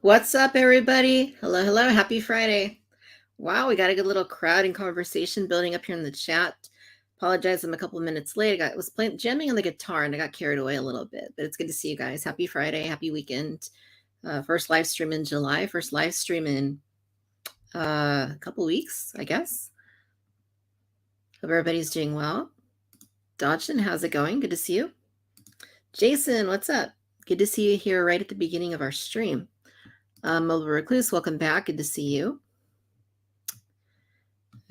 What's up, everybody? Hello, hello. Happy Friday. Wow, we got a good little crowd and conversation building up here in the chat. Apologize, I'm a couple of minutes late. I was jamming on the guitar and I got carried away a little bit, but it's good to see you guys. Happy Friday, happy weekend. First live stream in July, first live stream in a couple weeks, I guess. Hope everybody's doing well. Dodson, how's it going? Good to see you. Jason, what's up? Good to see you here right at the beginning of our stream. Mobile Recluse, welcome back. Good to see you.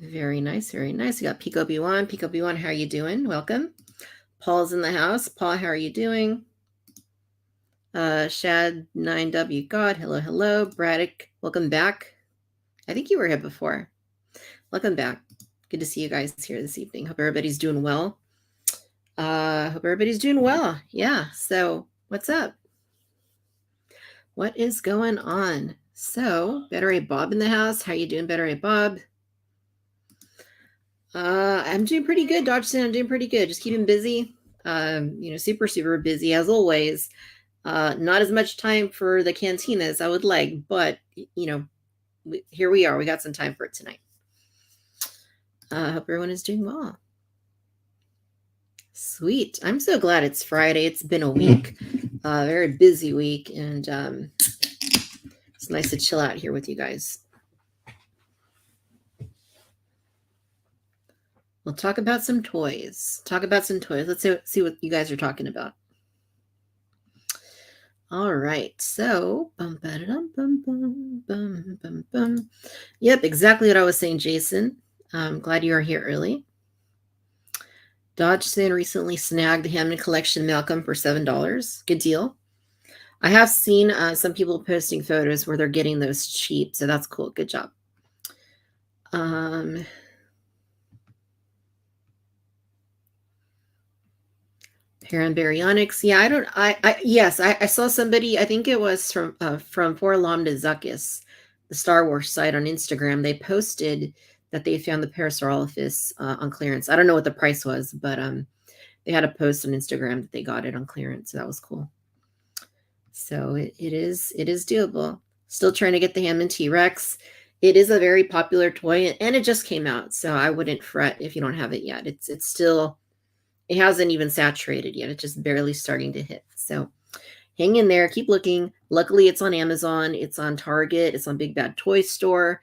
Very nice, very nice. We got Pico B1. Pico B1, how are you doing? Welcome. Paul's in the house. Paul, how are you doing? Shad 9W God, hello, hello. Braddock, welcome back. I think you were here before. Welcome back. Good to see you guys here this evening. Hope everybody's doing well. Yeah, so what's up? What is going on? So, Better A Bob in the house. How you doing, Better A Bob? I'm doing pretty good, Dodgson. I'm doing pretty good. Just keeping busy. Super, super busy as always. Not as much time for the cantina as I would like, but here we are. We got some time for it tonight. Hope everyone is doing well. Sweet. I'm so glad it's Friday. It's been a week, very busy week, and it's nice to chill out here with you guys. We'll talk about some toys. Let's see what you guys are talking about. All right. So, Yep, exactly what I was saying, Jason. I'm glad you are here early. Dodgson recently snagged the Hammond Collection Malcolm for $7. Good deal. I have seen some people posting photos where they're getting those cheap, so that's cool. Good job. Parambaryonyx. Yeah, I saw somebody, I think it was from Forlom to Zuckus, the Star Wars site on Instagram. They posted that they found the Parasaurolophus on clearance. I don't know what the price was, but they had a post on Instagram that they got it on clearance. So that was cool. So it is doable. Still trying to get the Hammond T-Rex. It is a very popular toy, and it just came out, so I wouldn't fret if you don't have it yet. It's still, it hasn't even saturated yet. It's just barely starting to hit. So hang in there, keep looking. Luckily, it's on Amazon, it's on Target, it's on Big Bad Toy Store.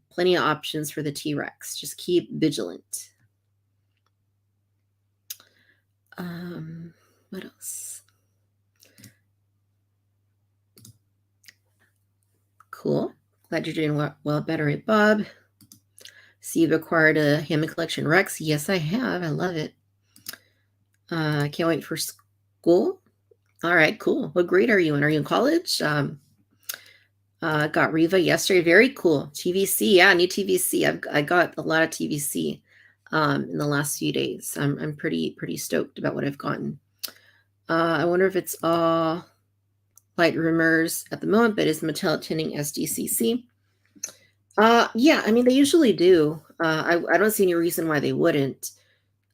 Plenty of options for the T-Rex. Just keep vigilant. What else? Cool. Glad you're doing well, Better at Bob. See, you've acquired a Hammond Collection Rex. Yes, I have. I love it. I can't wait for school. All right, cool. What grade are you in? Are you in college? Got Riva yesterday. Very cool. TVC. Yeah, new TVC. I got a lot of TVC in the last few days. I'm pretty stoked about what I've gotten. I wonder if it's all light rumors at the moment, but is Mattel attending SDCC? Yeah, I mean, they usually do. I don't see any reason why they wouldn't.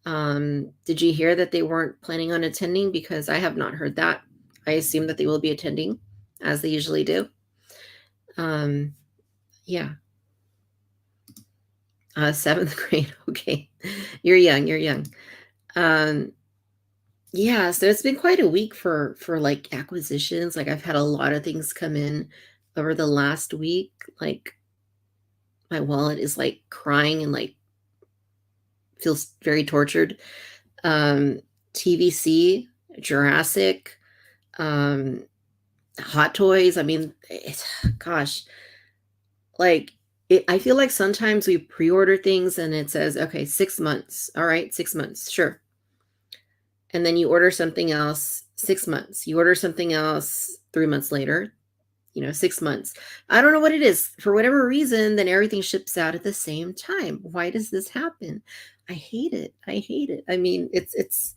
Did you hear that they weren't planning on attending? Because I have not heard that. I assume that they will be attending, as they usually do. Yeah. 7th grade. Okay. You're young. Yeah, so it's been quite a week for like acquisitions. Like I've had a lot of things come in over the last week. Like my wallet is like crying and like feels very tortured. TVC, Jurassic, Hot Toys. I mean, gosh, like I feel like sometimes we pre-order things and it says, okay, 6 months. All right, 6 months, sure. And then you order something else, 6 months. You order something else 3 months later, 6 months. I don't know what it is. For whatever reason, then everything ships out at the same time. Why does this happen? I hate it. I mean, it's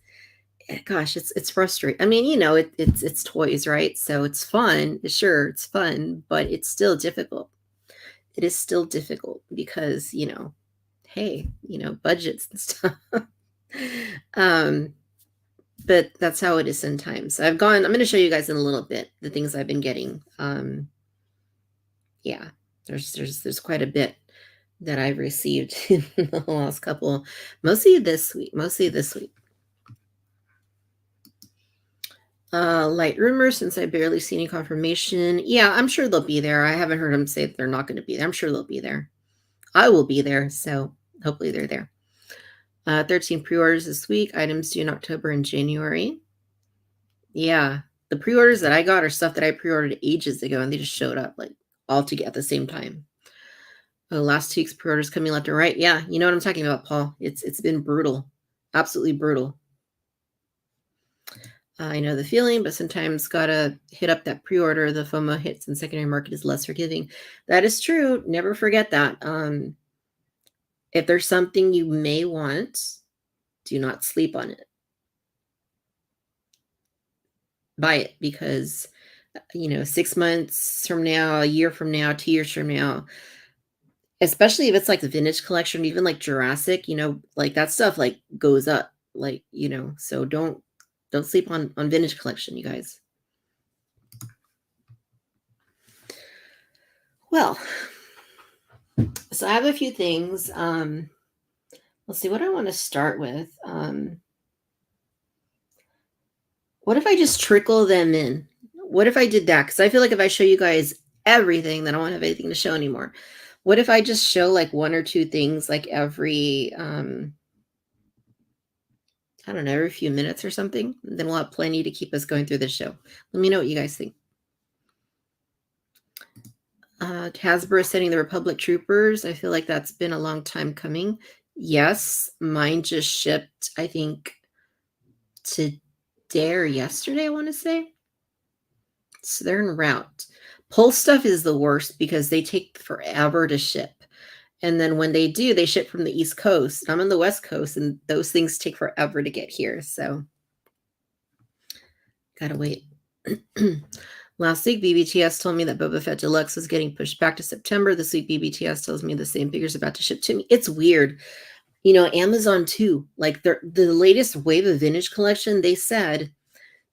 gosh, it's frustrating. I mean, it's toys, right? So it's fun. Sure, it's fun, but it's still difficult. It is still difficult because, hey, budgets and stuff. But that's how it is sometimes. I'm going to show you guys in a little bit the things I've been getting. Yeah, there's quite a bit that I've received in the last couple, mostly this week. Light rumors, since I barely see any confirmation. Yeah, I'm sure they'll be there. I haven't heard them say that they're not going to be there. I'm sure they'll be there. I will be there, so hopefully they're there. 13 pre-orders this week. Items due in October and January. Yeah, the pre-orders that I got are stuff that I pre-ordered ages ago, and they just showed up like all together at the same time. Oh, last 2 weeks pre-orders coming left and right. Yeah, you know what I'm talking about, Paul. It's been brutal, absolutely brutal. I know the feeling, but sometimes gotta hit up that pre-order. The FOMO hits and secondary market is less forgiving. That is true. Never forget that. If there's something you may want, do not sleep on it. Buy it because 6 months from now, a year from now, 2 years from now, especially if it's like the vintage collection, even like Jurassic, like that stuff like goes up, like, so don't sleep on vintage collection, you guys. Well, so I have a few things. Let's see what I want to start with. What if I just trickle them in? What if I did that? Because I feel like if I show you guys everything, then I won't have anything to show anymore. What if I just show like 1 or 2 things like every, I don't know, every few minutes or something? Then we'll have plenty to keep us going through the show. Let me know what you guys think. Hasbro setting the Republic Troopers. I feel like that's been a long time coming. Yes, mine just shipped, I think, today or yesterday, I want to say. So they're en route. Pulse stuff is the worst because they take forever to ship. And then when they do, they ship from the East Coast. I'm on the West Coast, and those things take forever to get here. So gotta wait. Last week, BBTS told me that Boba Fett Deluxe was getting pushed back to September. This week, BBTS tells me the same figure's about to ship to me. It's weird. Amazon too. Like the latest wave of vintage collection, they said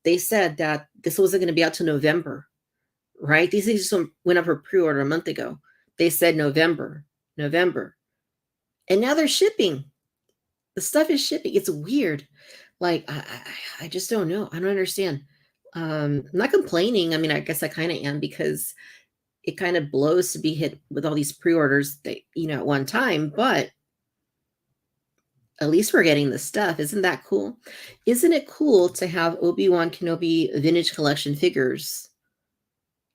that this wasn't going to be out till November, right? These things just went up for pre-order a month ago. They said November. And now they're shipping. The stuff is shipping. It's weird. Like, I just don't know. I don't understand. I'm not complaining. I mean, I guess I kind of am because it kind of blows to be hit with all these pre-orders that, at one time, but at least we're getting the stuff. Isn't that cool? Isn't it cool to have Obi-Wan Kenobi vintage collection figures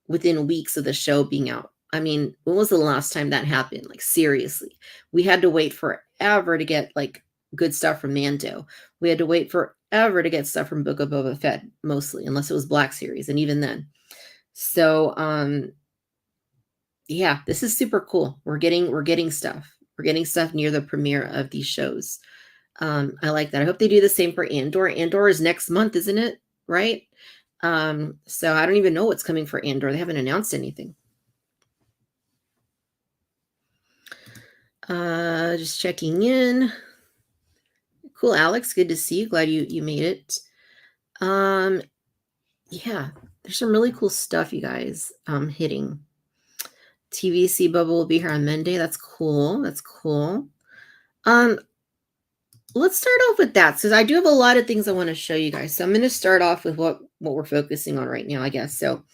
within weeks of the show being out? I mean, when was the last time that happened? Like, seriously, we had to wait forever to get like good stuff from Mando. We had to wait forever to get stuff from Book of Boba Fett, mostly, unless it was Black Series, and even then. So, yeah, this is super cool. We're getting stuff. We're getting stuff near the premiere of these shows. I like that. I hope they do the same for Andor. Andor is next month, isn't it? Right? So I don't even know what's coming for Andor. They haven't announced anything. Just checking in. Cool, Alex. Good to see you. Glad you made it. Yeah, there's some really cool stuff, you guys, hitting. TVC Bubble will be here on Monday. That's cool. Let's start off with that, because I do have a lot of things I want to show you guys. So I'm going to start off with what we're focusing on right now, I guess. So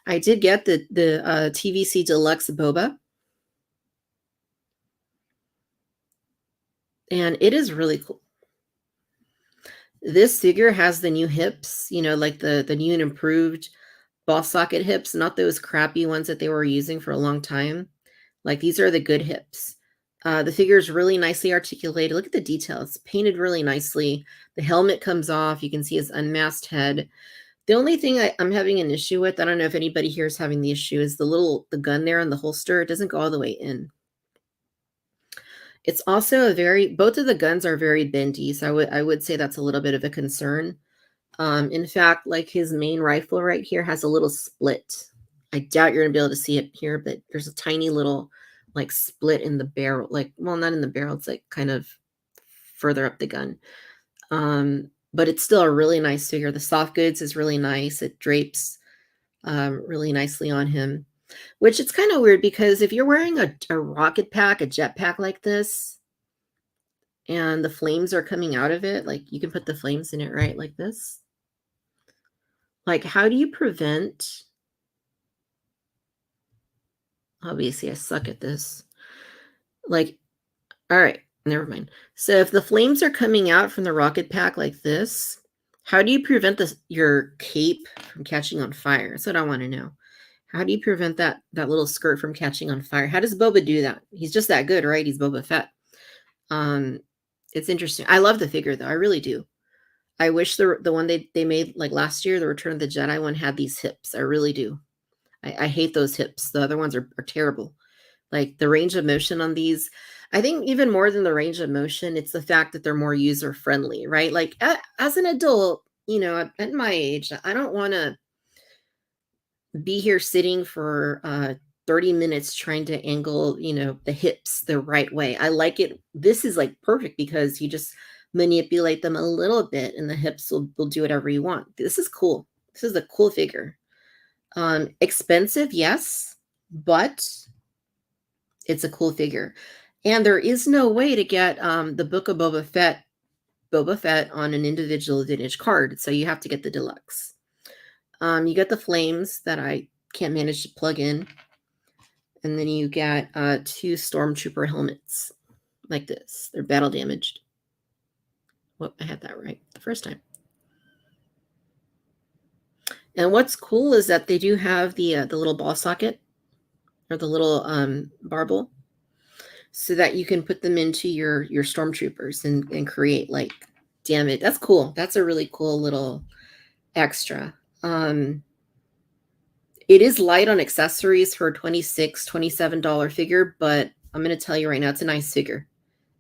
I did get the TVC Deluxe Boba. And it is really cool. This figure has the new hips, like the new and improved ball socket hips, not those crappy ones that they were using for a long time. Like, these are the good hips. The figure is really nicely articulated. Look at the details. Painted really nicely. The helmet comes off. You can see his unmasked head. The only thing I'm having an issue with, I don't know if anybody here is having the issue, is the gun there on the holster. It doesn't go all the way in. It's also both of the guns are very bendy, so I would say that's a little bit of a concern. In fact, like his main rifle right here has a little split. I doubt you're gonna be able to see it here, but there's a tiny little like split in the barrel, like, well, not in the barrel, it's like kind of further up the gun. But it's still a really nice figure. The soft goods is really nice. It drapes really nicely on him. Which it's kind of weird because if you're wearing a rocket pack, a jet pack like this, and the flames are coming out of it, like you can put the flames in it, right? Like this. Like, how do you prevent? Obviously, I suck at this. Like, all right, never mind. So if the flames are coming out from the rocket pack like this, how do you prevent your cape from catching on fire? That's what I want to know. How do you prevent that little skirt from catching on fire? How does Boba do that? He's just that good, right? He's Boba Fett. Um, it's interesting. I love the figure though. I really do. I wish the one they made like last year, the Return of the Jedi one, had these hips. I really do. I hate those hips. The other ones are terrible. Like the range of motion on these, I think even more than the range of motion, it's the fact that they're more user friendly, right? Like as an adult, at my age, I don't want to be here sitting for 30 minutes trying to angle, the hips the right way. I like it. This is like perfect because you just manipulate them a little bit and the hips will do whatever you want. This is cool. This is a cool figure. Expensive, yes, but it's a cool figure. And there is no way to get the Book of Boba Fett on an individual vintage card. So you have to get the deluxe. You get the flames that I can't manage to plug in. And then you get 2 Stormtrooper helmets like this. They're battle damaged. Well, I had that right the first time. And what's cool is that they do have the little ball socket or the little barbel, so that you can put them into your Stormtroopers and create like, damn it, that's cool. That's a really cool little extra. It is light on accessories for a $26, $27 figure, but I'm going to tell you right now, it's a nice figure.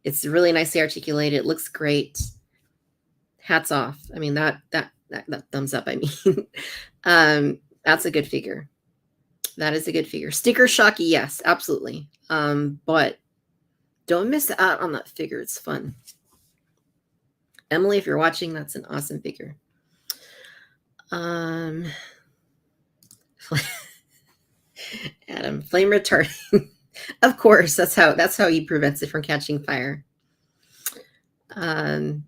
It's really nicely articulated. It looks great. Hats off. I mean, that thumbs up, I mean. That's a good figure. That is a good figure. Sticker shocky, yes, absolutely. But don't miss out on that figure. It's fun. Emily, if you're watching, that's an awesome figure. Adam, flame retardant. Of course, that's how he prevents it from catching fire. And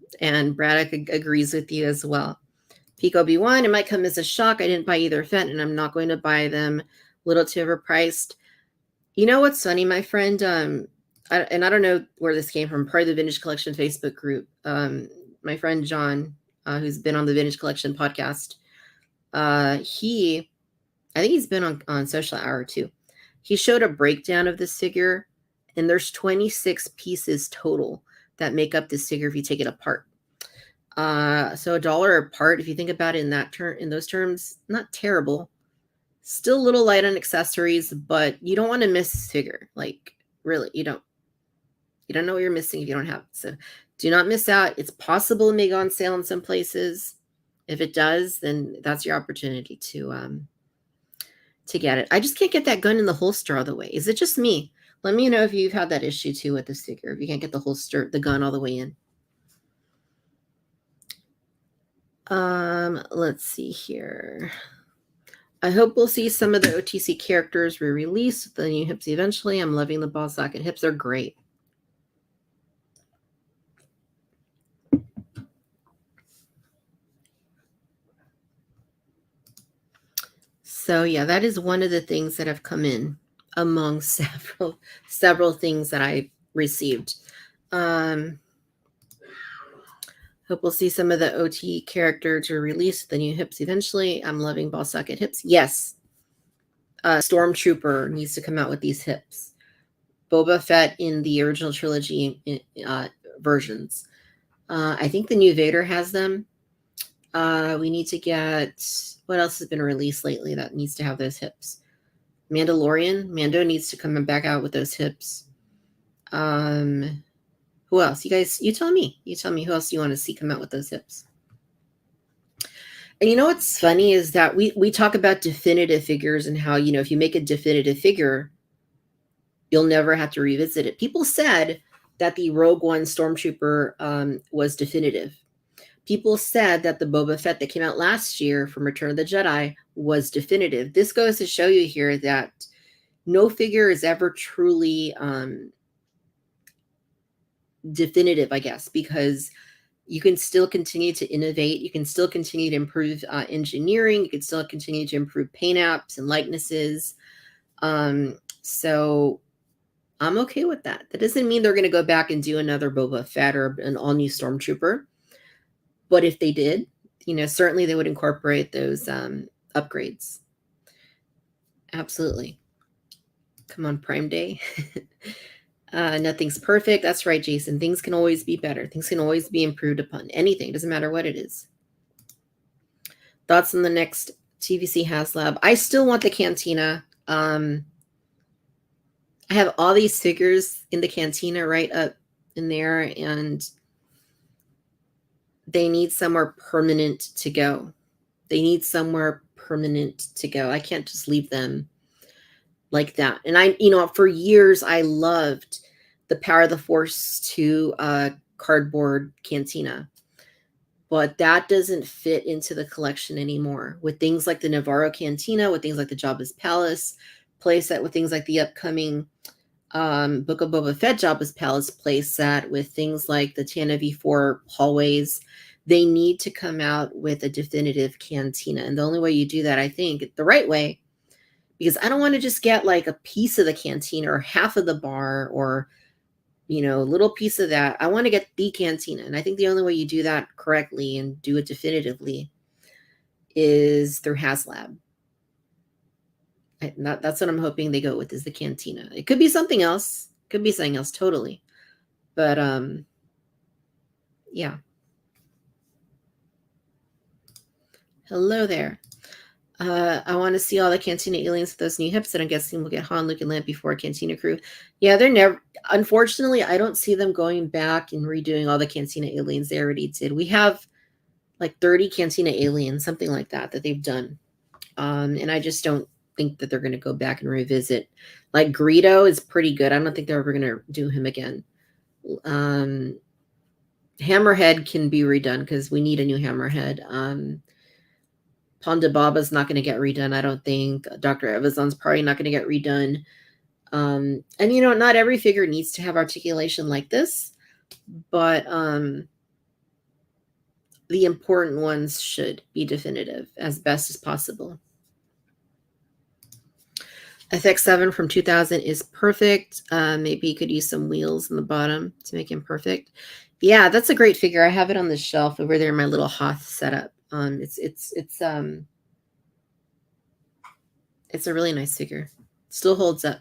Braddock agrees with you as well. Peak Obi-Wan, it might come as a shock. I didn't buy either Fett, and I'm not going to buy them. Little too overpriced. You know what's funny, my friend? I don't know where this came from. Part of the Vintage Collection Facebook group. My friend John, who's been on the Vintage Collection podcast, I think he's been on Social Hour too. He showed a breakdown of this figure, and there's 26 pieces total that make up this figure if you take it apart. So $1 a part, if you think about it in those terms, not terrible. Still a little light on accessories, but you don't want to miss this figure. Like, really, you don't know what you're missing if you don't have it. So do not miss out. It's possible it may go on sale in some places. If it does, then that's your opportunity to get it. I just can't get that gun in the holster all the way. Is it just me? Let me know if you've had that issue too with this figure. If you can't get the gun all the way in. Let's see here. I hope we'll see some of the OTC characters re-released with the new hips eventually. I'm loving the ball socket hips. They're great. So yeah, that is one of the things that have come in among several things that I received. Hope we'll see some of the OT characters are released, the new hips eventually. I'm loving ball socket hips. Yes. Stormtrooper needs to come out with these hips. Boba Fett in the original trilogy versions. I think the new Vader has them. We need to get, what else has been released lately that needs to have those hips? Mando needs to come back out with those hips. Who else? You guys, you tell me who else you want to see come out with those hips. And you know what's funny is that we talk about definitive figures and how, if you make a definitive figure, you'll never have to revisit it. People said that the Rogue One Stormtrooper was definitive. People said that the Boba Fett that came out last year from Return of the Jedi was definitive. This goes to show you here that no figure is ever truly definitive, I guess, because you can still continue to innovate. You can still continue to improve engineering. You can still continue to improve paint apps and likenesses. So I'm okay with that. That doesn't mean they're going to go back and do another Boba Fett or an all new Stormtrooper. But if they did, certainly they would incorporate those upgrades. Absolutely. Come on, Prime Day. Nothing's perfect. That's right, Jason. Things can always be better. Things can always be improved upon. Anything. Doesn't matter what it is. Thoughts on the next TVC HasLab? I still want the Cantina. I have all these figures in the Cantina right up in there, and they need somewhere permanent to go. They need somewhere permanent to go. I can't just leave them like that. And for years, I loved the Power of the Force 2 cardboard Cantina. But that doesn't fit into the collection anymore. With things like the Navarro Cantina, with things like the Jabba's Palace playset, with things like the upcoming Book of Boba Fett Jabba's Palace playset, with things like the Tana V4 hallways, they need to come out with a definitive Cantina. And the only way you do that, I think, the right way, because I don't want to just get like a piece of the Cantina or half of the bar or a little piece of that. I want to get the Cantina. And I think the only way you do that correctly and do it definitively is through HasLab. That's what I'm hoping they go with, is the Cantina. It could be something else. Could be something else totally. But yeah. Hello there. I want to see all the Cantina aliens with those new hips, and I'm guessing we'll get Han, Luke, and Lamp before Cantina crew. Yeah, they're never. Unfortunately, I don't see them going back and redoing all the Cantina aliens they already did. We have like 30 Cantina aliens, something like that they've done. And I just don't think that they're going to go back and revisit. Like Greedo is pretty good. I don't think they're ever going to do him again. Hammerhead can be redone because we need a new Hammerhead. Ponda Baba's not going to get redone, I don't think. Dr. Evazon's probably not going to get redone. And not every figure needs to have articulation like this, but the important ones should be definitive as best as possible. FX7 from 2000 is perfect. Maybe you could use some wheels on the bottom to make him perfect. Yeah, that's a great figure. I have it on the shelf over there in my little Hoth setup. It's a really nice figure. Still holds up.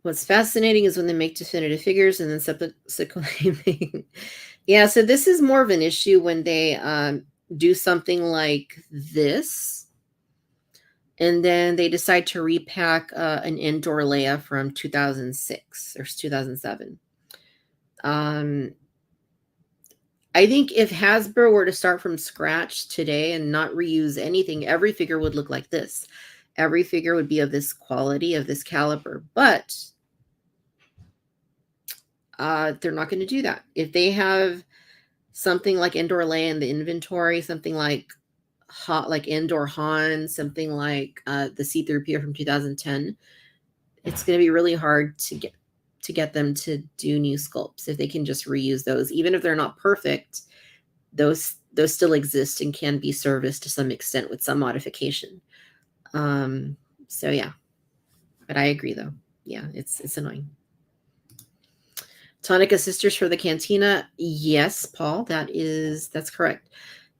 What's fascinating is when they make definitive figures and then subsequently yeah, so this is more of an issue when they do something like this and then they decide to repack an Endor Leia from 2006 or 2007. I think if Hasbro were to start from scratch today and not reuse anything, every figure would look like this. Every figure would be of this quality, of this caliber, but they're not going to do that. If they have something like Endor Leia in the inventory, something like Endor Han, something like the C-3PO from 2010, it's going to be really hard to get them to do new sculpts if they can just reuse those. Even if they're not perfect, those still exist and can be serviced to some extent with some modification. So yeah, but I agree though. Yeah, it's annoying. Tonica Sisters for the Cantina. Yes, Paul, that's correct.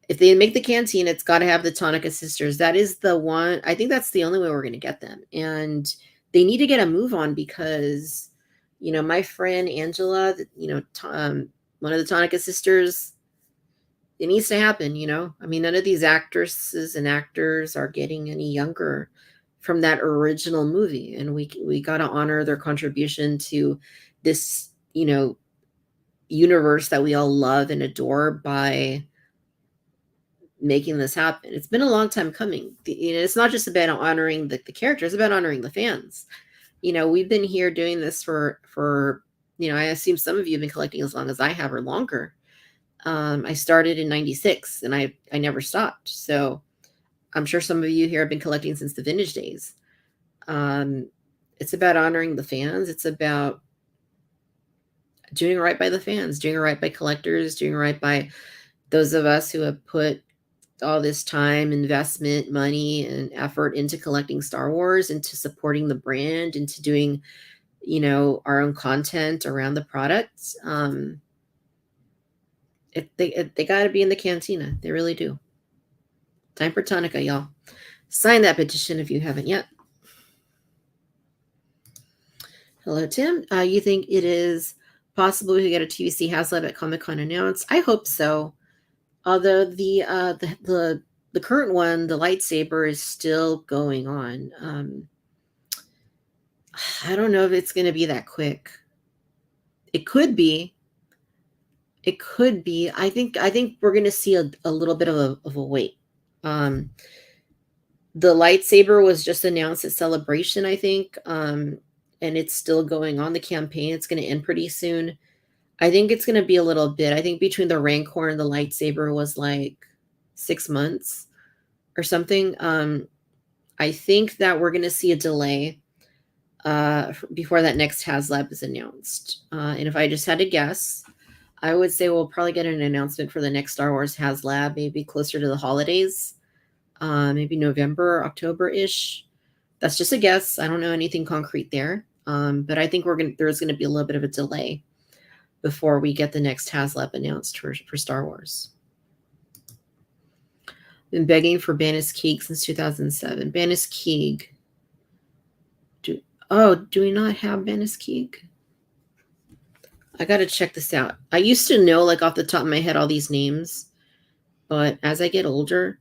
If they make the Cantina, it's got to have the Tonica Sisters. That is the one. I think that's the only way we're going to get them. And they need to get a move on because, my friend Angela, one of the Tonica Sisters, it needs to happen, I mean, none of these actresses and actors are getting any younger from that original movie. And we got to honor their contribution to this, universe that we all love and adore by making this happen. It's been a long time coming. It's not just about honoring the characters, it's about honoring the fans. We've been here doing this for I assume some of you have been collecting as long as I have or longer. I started in 96 and I never stopped. So I'm sure some of you here have been collecting since the vintage days. It's about honoring the fans. It's about doing right by the fans, doing right by collectors, doing right by those of us who have put all this time, investment, money, and effort into collecting Star Wars, into supporting the brand, into doing, our own content around the products. They got to be in the cantina. They really do. Time for Tonica, y'all. Sign that petition if you haven't yet. Hello, Tim. You think it is possible we could get a TVC HasLab at Comic-Con announced? I hope so. Although the current one, the lightsaber, is still going on. I don't know if it's going to be that quick. It could be. It could be. I think we're going to see a little bit of a wait. The lightsaber was just announced at Celebration, I think, and it's still going on. The campaign, it's going to end pretty soon. I think it's going to be a little bit. I think between the Rancor and the lightsaber was like 6 months or something. I think that we're going to see a delay before that next HasLab is announced. And if I just had to guess, I would say we'll probably get an announcement for the next Star Wars HasLab, maybe closer to the holidays, maybe November, October-ish. That's just a guess. I don't know anything concrete there. But I think there's going to be a little bit of a delay before we get the next HasLab announced for Star Wars. Been begging for Bannis Keeg since 2007. Bannis Keeg. Do we not have Bannis Keeg? I got to check this out. I used to know, like, off the top of my head, all these names. But as I get older,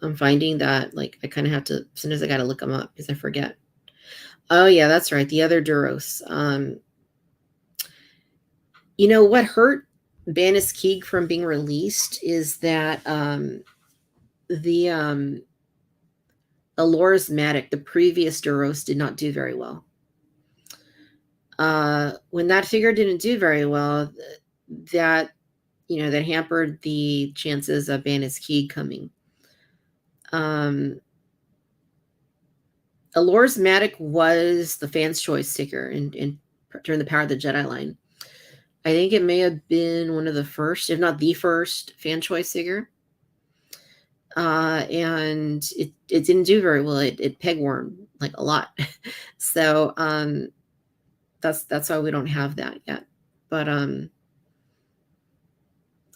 I'm finding that, like, I kind of have to, sometimes I got to look them up because I forget. Oh, yeah, that's right. The other Duros. What hurt Bannis Keeg from being released is that the Alora's Matic, the previous Duros, did not do very well. When that figure didn't do very well, that hampered the chances of Bannis Keeg coming. Alora's Matic was the Fan's Choice sticker in during the Power of the Jedi line. I think it may have been one of the first, if not the first, Fan Choice figure. And it didn't do very well. It pegwormed like a lot. So that's why we don't have that yet. But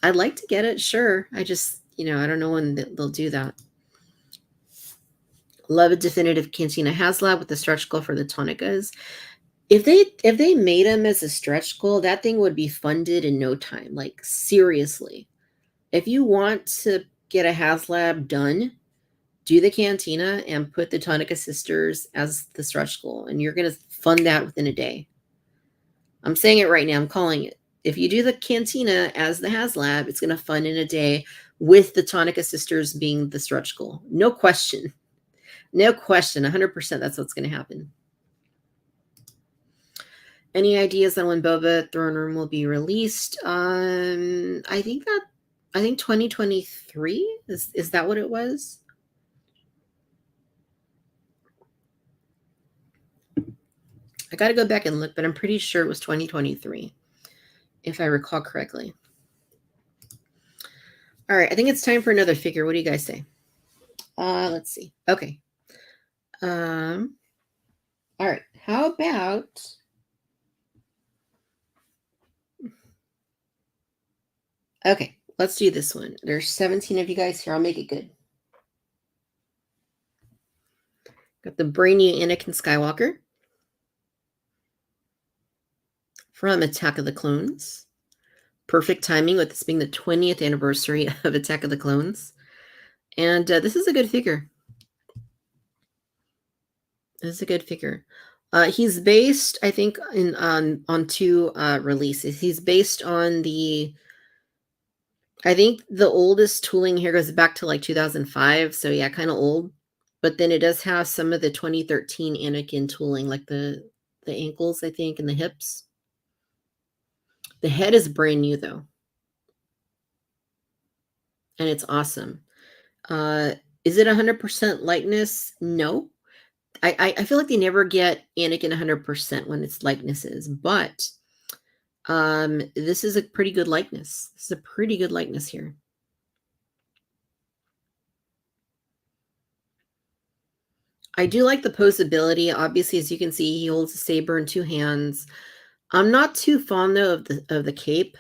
I'd like to get it, sure. I just, I don't know when they'll do that. Love a definitive Cantina HasLab with the stretch goal for the Tonicas. If they made them as a stretch goal, that thing would be funded in no time. Like, seriously. If you want to get a HasLab done, do the Cantina and put the Tonica sisters as the stretch goal, and you're going to fund that within a day. I'm saying it right now. I'm calling it. If you do the Cantina as the HasLab, it's going to fund in a day with the Tonica sisters being the stretch goal. No question. No question. 100% that's what's going to happen. Any ideas on when Boba Throne Room will be released? I think 2023 is that what it was? I got to go back and look, but I'm pretty sure it was 2023, if I recall correctly. All right, I think it's time for another figure. What do you guys say? Let's see. Okay. All right. How about okay, let's do this one. There's 17 of you guys here. I'll make it good. Got the brainy Anakin Skywalker from Attack of the Clones. Perfect timing with this being the 20th anniversary of Attack of the Clones. And this is a good figure. This is a good figure. He's based, I think, on two releases. He's based on I think the oldest tooling here goes back to like 2005. So yeah, kind of old. But then it does have some of the 2013 Anakin tooling, like the ankles, I think, and the hips. The head is brand new, though. And it's awesome. Uh, is it 100% likeness? No. I feel like they never get Anakin 100% when it's likenesses, but this is a pretty good likeness. This is a pretty good likeness here. I do like the posability. Obviously, as you can see, he holds a saber in two hands. I'm not too fond though of the cape.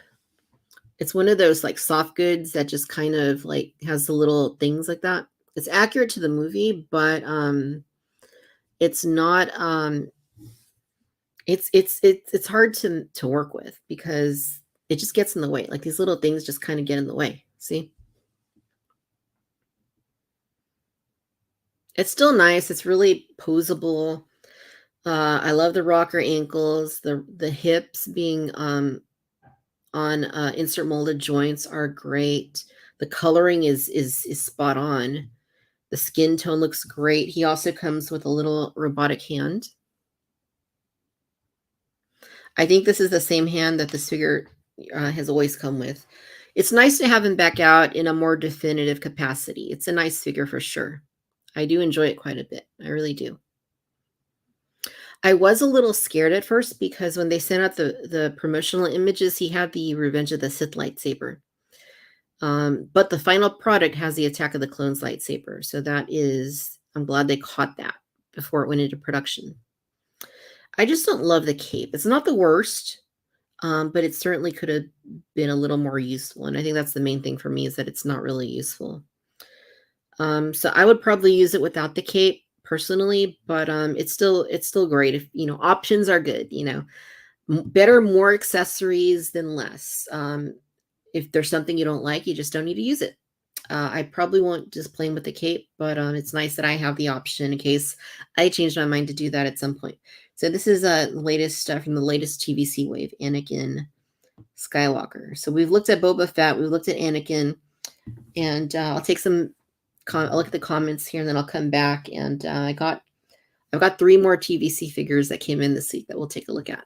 It's one of those like soft goods that just kind of like has the little things like that. It's accurate to the movie, but it's not it's hard to work with because it just gets in the way. Like these little things just kind of get in the way. See? It's still nice. It's really posable. I love the rocker ankles, the hips being on insert molded joints are great. The coloring is spot on. The skin tone looks great. He also comes with a little robotic hand. I think this is the same hand that this figure has always come with. It's nice to have him back out in a more definitive capacity. It's a nice figure for sure. I do enjoy it quite a bit. I really do. I was a little scared at first because when they sent out the promotional images, he had the Revenge of the Sith lightsaber. But the final product has the Attack of the Clones lightsaber. So that is, I'm glad they caught that before it went into production. I just don't love the cape. It's not the worst, but it certainly could have been a little more useful. And I think that's the main thing for me is that it's not really useful. So I would probably use it without the cape personally, but it's still great. If options are good. Better more accessories than less. If there's something you don't like, you just don't need to use it. I probably won't just play with the cape, but it's nice that I have the option in case I change my mind to do that at some point. So this is latest stuff from the latest TVC wave, Anakin Skywalker. So we've looked at Boba Fett, we've looked at Anakin, and I'll take some. I'll look at the comments here, and then I'll come back. And I've got 3 more TVC figures that came in this week that we'll take a look at.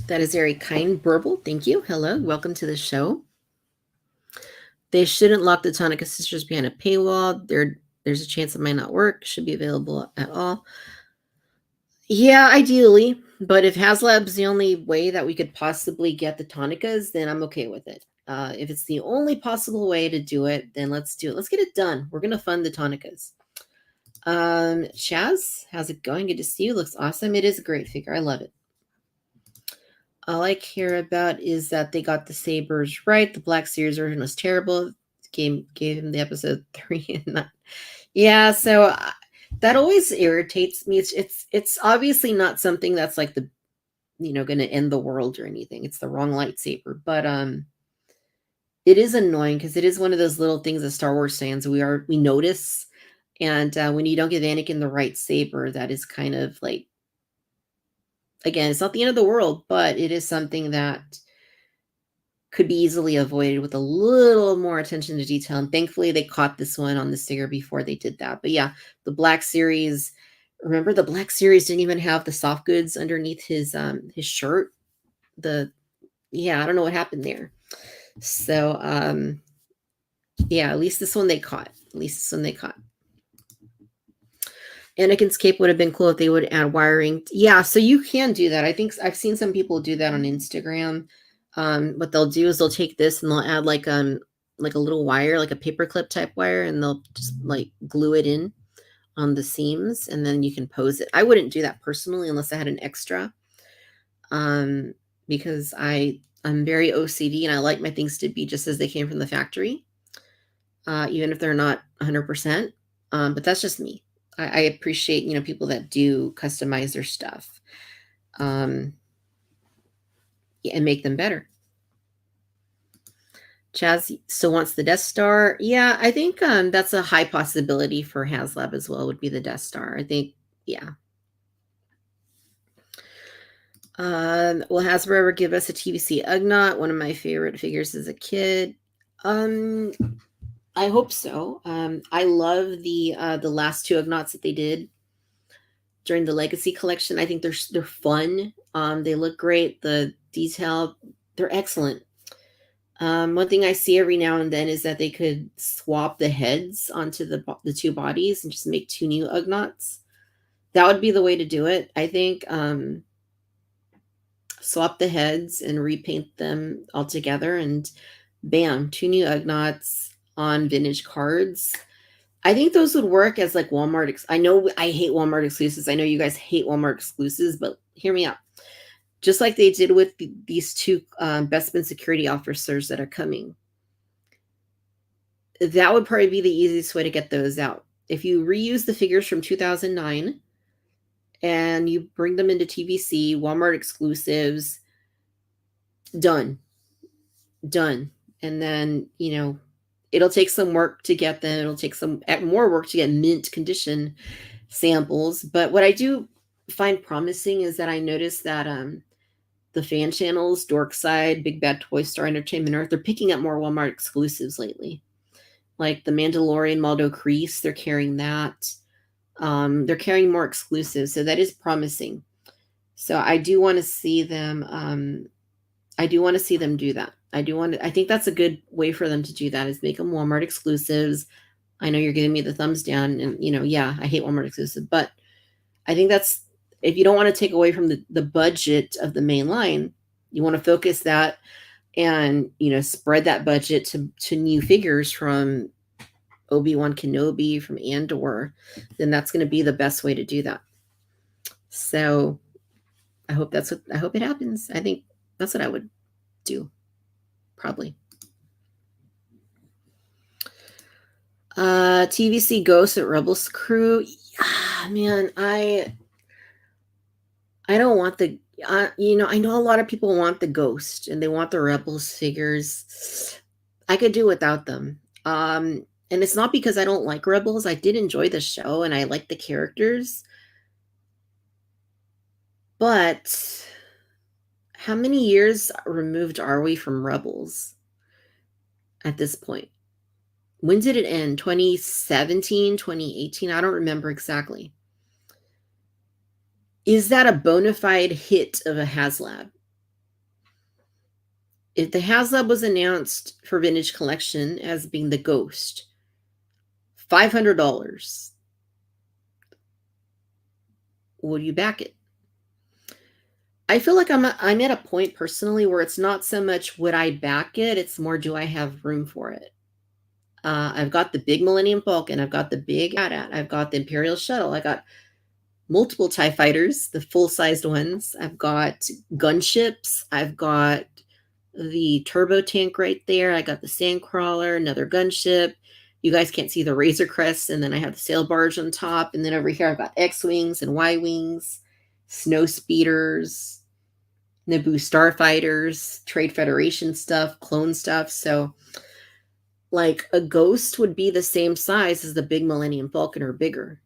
That is very kind, Burble. Thank you. Hello, welcome to the show. They shouldn't lock the Tonica sisters behind a paywall. There's a chance it might not work. Should be available at all. Yeah, ideally. But if HasLab's the only way that we could possibly get the Tonicas, then I'm okay with it. If it's the only possible way to do it, then let's do it. Let's get it done. We're going to fund the Tonicas. Chaz, how's it going? Good to see you. Looks awesome. It is a great figure. I love it. All I care about is that they got the sabers right. The Black Series version was terrible. Gave him the episode 3 and that. Yeah, so that always irritates me. It's obviously not something that's like the going to end the world or anything. It's the wrong lightsaber, but it is annoying because it is one of those little things as Star Wars fans we notice, and when you don't give Anakin the right saber, that is kind of like, again, it's not the end of the world, but it is something that could be easily avoided with a little more attention to detail. And thankfully, they caught this one on the sticker before they did that. But yeah, the Black Series. Remember, the Black Series didn't even have the soft goods underneath his shirt. I don't know what happened there. So yeah, at least this one they caught. Anakin's cape would have been cool if they would add wiring. Yeah, so you can do that. I think I've seen some people do that on Instagram. What they'll do is they'll take this and they'll add like a little wire, like a paperclip type wire, and they'll just like glue it in on the seams, and then you can pose it. I wouldn't do that personally unless I had an extra, because I'm very OCD and I like my things to be just as they came from the factory, even if they're not 100%. But that's just me. I appreciate people that do customize their stuff, and make them better. Chaz still wants the Death Star. Yeah, I think that's a high possibility for HasLab as well, would be the Death Star. I think, yeah. Will Hasbro ever give us a TVC Ugnaught? One of my favorite figures as a kid. I hope so. I love the last 2 Ugnaughts that they did during the Legacy collection. I think they're fun. They look great. The detail, they're excellent. One thing I see every now and then is that they could swap the heads onto the two bodies and just make two new Ugnaughts. That would be the way to do it. I think swap the heads and repaint them all together, and bam, two new Ugnaughts on vintage cards. I think those would work as like Walmart. I know I hate Walmart exclusives. I know you guys hate Walmart exclusives, but hear me out. Just like they did with these two Bestman security officers that are coming. That would probably be the easiest way to get those out. If you reuse the figures from 2009 and you bring them into TVC, Walmart exclusives, done. Done. And then, it'll take some work to get them. It'll take some more work to get mint condition samples. But what I do find promising is that I noticed that the fan channels, Dorkside, Big Bad Toy Store, Entertainment Earth, they're picking up more Walmart exclusives lately. Like the Mandalorian Maldo Crease, they're carrying that. They're carrying more exclusives, so that is promising. So I do want to see them. I do want to see them do that. I think that's a good way for them to do that, is make them Walmart exclusives. I know you're giving me the thumbs down, and yeah, I hate Walmart exclusive, but I think that's, if you don't want to take away from the budget of the main line, you want to focus that and spread that budget to new figures from Obi-Wan Kenobi, from Andor, then that's going to be the best way to do that. So I hope it happens. I think that's what I would do, probably. TVC Ghost at Rebels Crew. Yeah, man, I don't want the I know a lot of people want the Ghost and they want the Rebels figures. I could do without them. And it's not because I don't like Rebels. I did enjoy the show and I like the characters. But how many years removed are we from Rebels at this point? When did it end? 2017, 2018? I don't remember exactly. Is that a bona fide hit of a HasLab? If the HasLab was announced for Vintage Collection as being the Ghost, $500, would you back it? I feel like I'm at a point personally where it's not so much would I back it, it's more do I have room for it? I've got the big Millennium Falcon, I've got the big AT-AT, I've got the Imperial Shuttle, I got multiple TIE fighters, the full-sized ones, I've got gunships, I've got the turbo tank right there, I got the Sandcrawler, another gunship. You guys can't see the Razor Crest, and then I have the sail barge on top, and then over here I've got X-Wings and Y-Wings, Snow Speeders, Naboo Starfighters, Trade Federation stuff, clone stuff. So like a Ghost would be the same size as the big Millennium Falcon or bigger.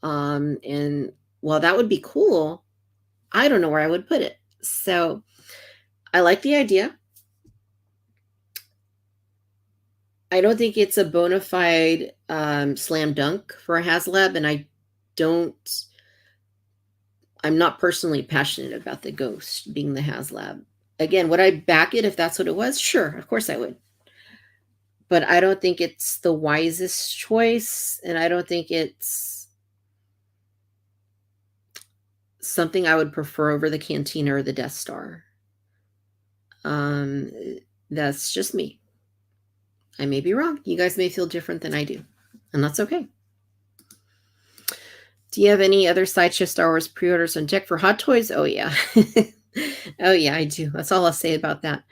And while that would be cool, I don't know where I would put it. So I like the idea. I don't think it's a bona fide slam dunk for a HasLab, and I'm not personally passionate about the Ghost being the HasLab. Again, would I back it if that's what it was? Sure, of course I would. But I don't think it's the wisest choice, and I don't think it's something I would prefer over the Cantina or the Death Star. That's just me. I may be wrong. You guys may feel different than I do, and that's okay. Do you have any other Sideshow Star Wars pre-orders on deck for Hot Toys? Oh, yeah. Oh, yeah, I do. That's all I'll say about that.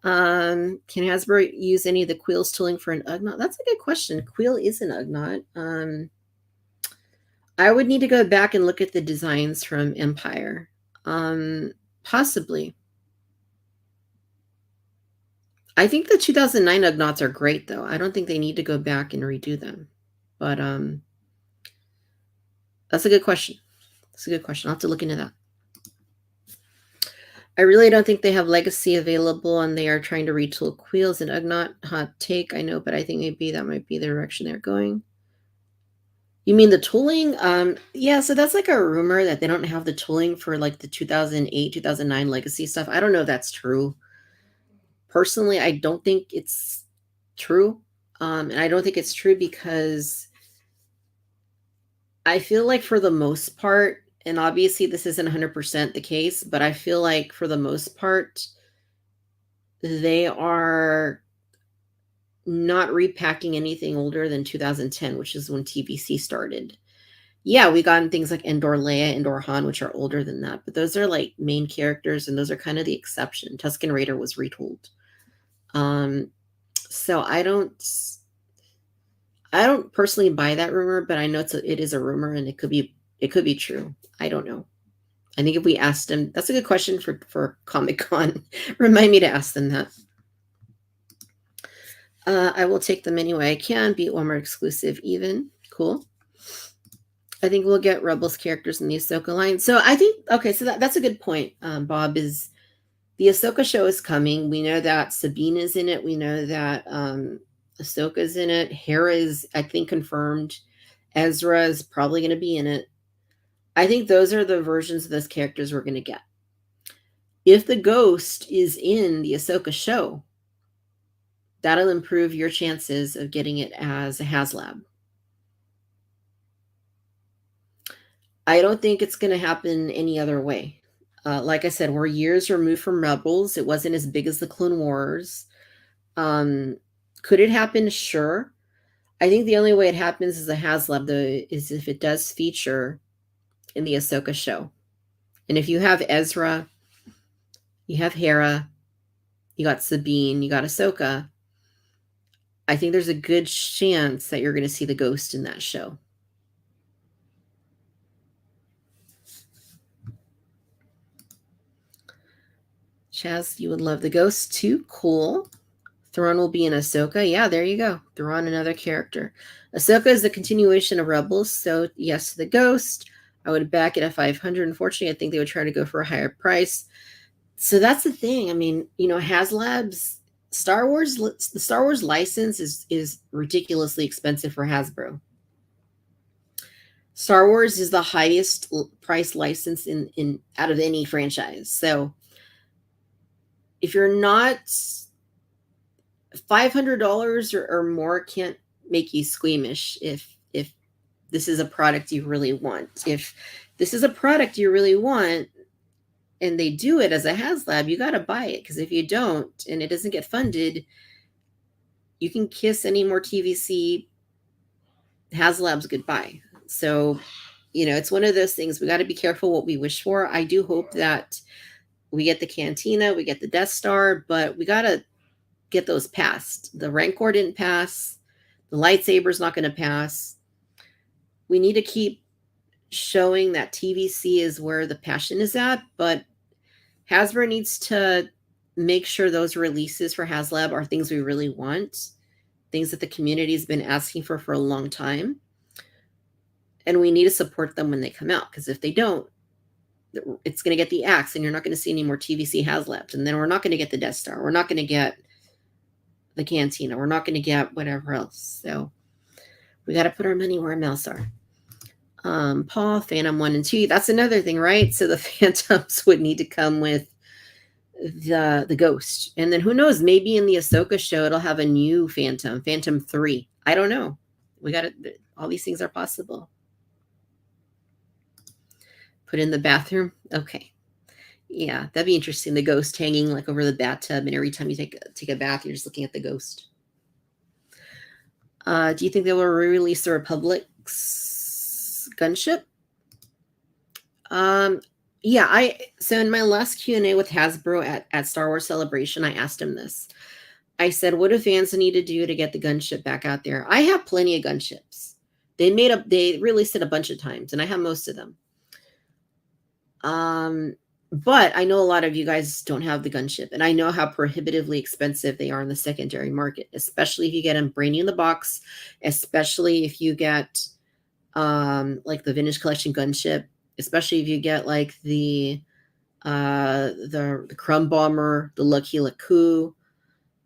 Can Hasbro use any of the Quill's tooling for an Ugnaught? That's a good question. Quill is an Ugnaught. I would need to go back and look at the designs from Empire. Possibly. I think the 2009 Ugnaughts are great, though. I don't think they need to go back and redo them. But that's a good question. That's a good question. I'll have to look into that. I really don't think they have Legacy available, and they are trying to retool Quills and Ugnaught. Hot take, I know, but I think maybe that might be the direction they're going. You mean the tooling? Yeah, so that's like a rumor that they don't have the tooling for like the 2008, 2009 Legacy stuff. I don't know if that's true. Personally, I don't think it's true. And I don't think it's true because I feel like for the most part, and obviously this isn't 100% the case, but I feel like for the most part, they are not repacking anything older than 2010, which is when TVC started. Yeah, we gotten things like Endor Leia, Endor Han, which are older than that, but those are like main characters, and those are kind of the exception. Tusken Raider was retooled. So I don't personally buy that rumor, but I know it is a rumor, and it could be true. I don't know. I think if we asked them, that's a good question for Comic Con. Remind me to ask them that. I will take them any way I can. Be Walmart exclusive, even cool. I think we'll get Rebels characters in the Ahsoka line. So I think okay, so that's a good point. Bob, is the Ahsoka show is coming. We know that Sabine is in it. We know that Ahsoka is in it. Hera is, I think, confirmed. Ezra is probably going to be in it. I think those are the versions of those characters we're going to get. If the Ghost is in the Ahsoka show, that'll improve your chances of getting it as a HasLab. I don't think it's going to happen any other way. Like I said, we're years removed from Rebels. It wasn't as big as the Clone Wars. Could it happen? Sure. I think the only way it happens as a HasLab, though, is if it does feature in the Ahsoka show. And if you have Ezra, you have Hera, you got Sabine, you got Ahsoka, I think there's a good chance that you're going to see the Ghost in that show. Chaz, you would love the Ghost too. Cool. Thrawn will be in Ahsoka. Yeah, there you go. Thrawn, another character. Ahsoka is the continuation of Rebels, so yes to the Ghost. I would back it at 500. Unfortunately, I think they would try to go for a higher price. So that's the thing. I mean, HasLabs, the Star Wars license is ridiculously expensive for Hasbro. Star Wars is the highest price license in out of any franchise. So if you're not $500 or more can't make you squeamish if this is a product you really want. If this is a product you really want and they do it as a HasLab, you got to buy it, because if you don't and it doesn't get funded, you can kiss any more TVC HasLabs goodbye. So, it's one of those things. We got to be careful what we wish for. I do hope that we get the Cantina, we get the Death Star, but we got to get those passed. The Rancor didn't pass. The lightsaber's not going to pass. We need to keep showing that TVC is where the passion is at, but Hasbro needs to make sure those releases for HasLab are things we really want, things that the community has been asking for a long time. And we need to support them when they come out, because if they don't, it's going to get the axe, and you're not going to see any more TVC HasLabs. And then we're not going to get the Death Star. We're not going to get the Cantina. We're not going to get whatever else. So we got to put our money where our mouths are. Paul, Phantom 1 and 2. That's another thing, right? So the Phantoms would need to come with the Ghost. And then who knows, maybe in the Ahsoka show, it'll have a new Phantom 3. I don't know. We got to, all these things are possible. Put in the bathroom. Okay. Yeah, that'd be interesting. The Ghost hanging like over the bathtub, and every time you take a bath, you're just looking at the Ghost. Do you think they will re-release the Republic's gunship? Yeah, so in my last Q&A with Hasbro at Star Wars Celebration, I asked him this. I said, what do fans need to do to get the gunship back out there? I have plenty of gunships. They released it a bunch of times, and I have most of them. But I know a lot of you guys don't have the gunship, and I know how prohibitively expensive they are in the secondary market, especially if you get them brand new in the box, especially if you get like the Vintage Collection gunship, especially if you get like the Crumb Bomber, the Lucky Laku,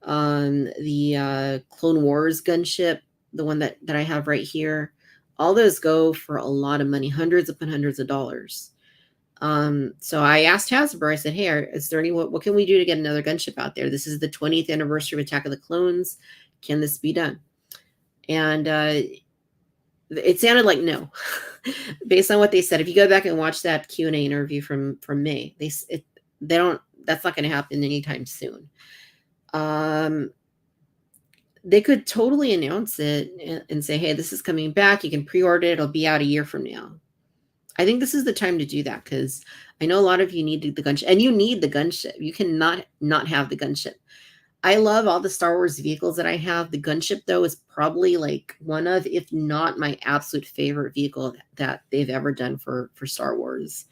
the Clone Wars gunship, the one that I have right here. All those go for a lot of money, hundreds upon hundreds of dollars. So I asked Hasbro, I said, hey, is there what can we do to get another gunship out there? This is the 20th anniversary of Attack of the Clones. Can this be done? And it sounded like no. Based on what they said. If you go back and watch that Q&A interview from May, they don't, that's not going to happen anytime soon. They could totally announce it and say, hey, this is coming back. You can pre-order it. It'll be out a year from now. I think this is the time to do that, because I know a lot of you need the gunship, and you need the gunship. You cannot not have the gunship. I love all the Star Wars vehicles that I have. The gunship, though, is probably like one of, if not my absolute favorite vehicle that they've ever done for Star Wars.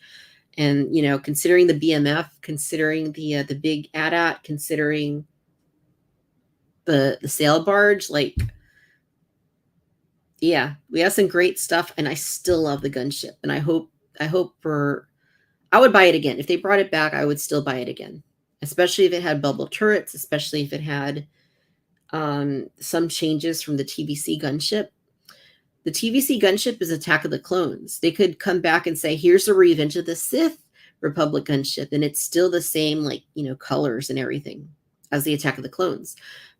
And, you know, considering the BMF, considering the big AT-AT, considering the sail barge, like, yeah, we have some great stuff, and I still love the gunship. And I hope I would buy it again. If they brought it back, I would still buy it again, especially if it had bubble turrets, especially if it had some changes from the TVC gunship. The TVC gunship is Attack of the Clones. They could come back and say, here's the Revenge of the Sith Republic gunship, and it's still the same, like, you know, colors and everything as the Attack of the Clones.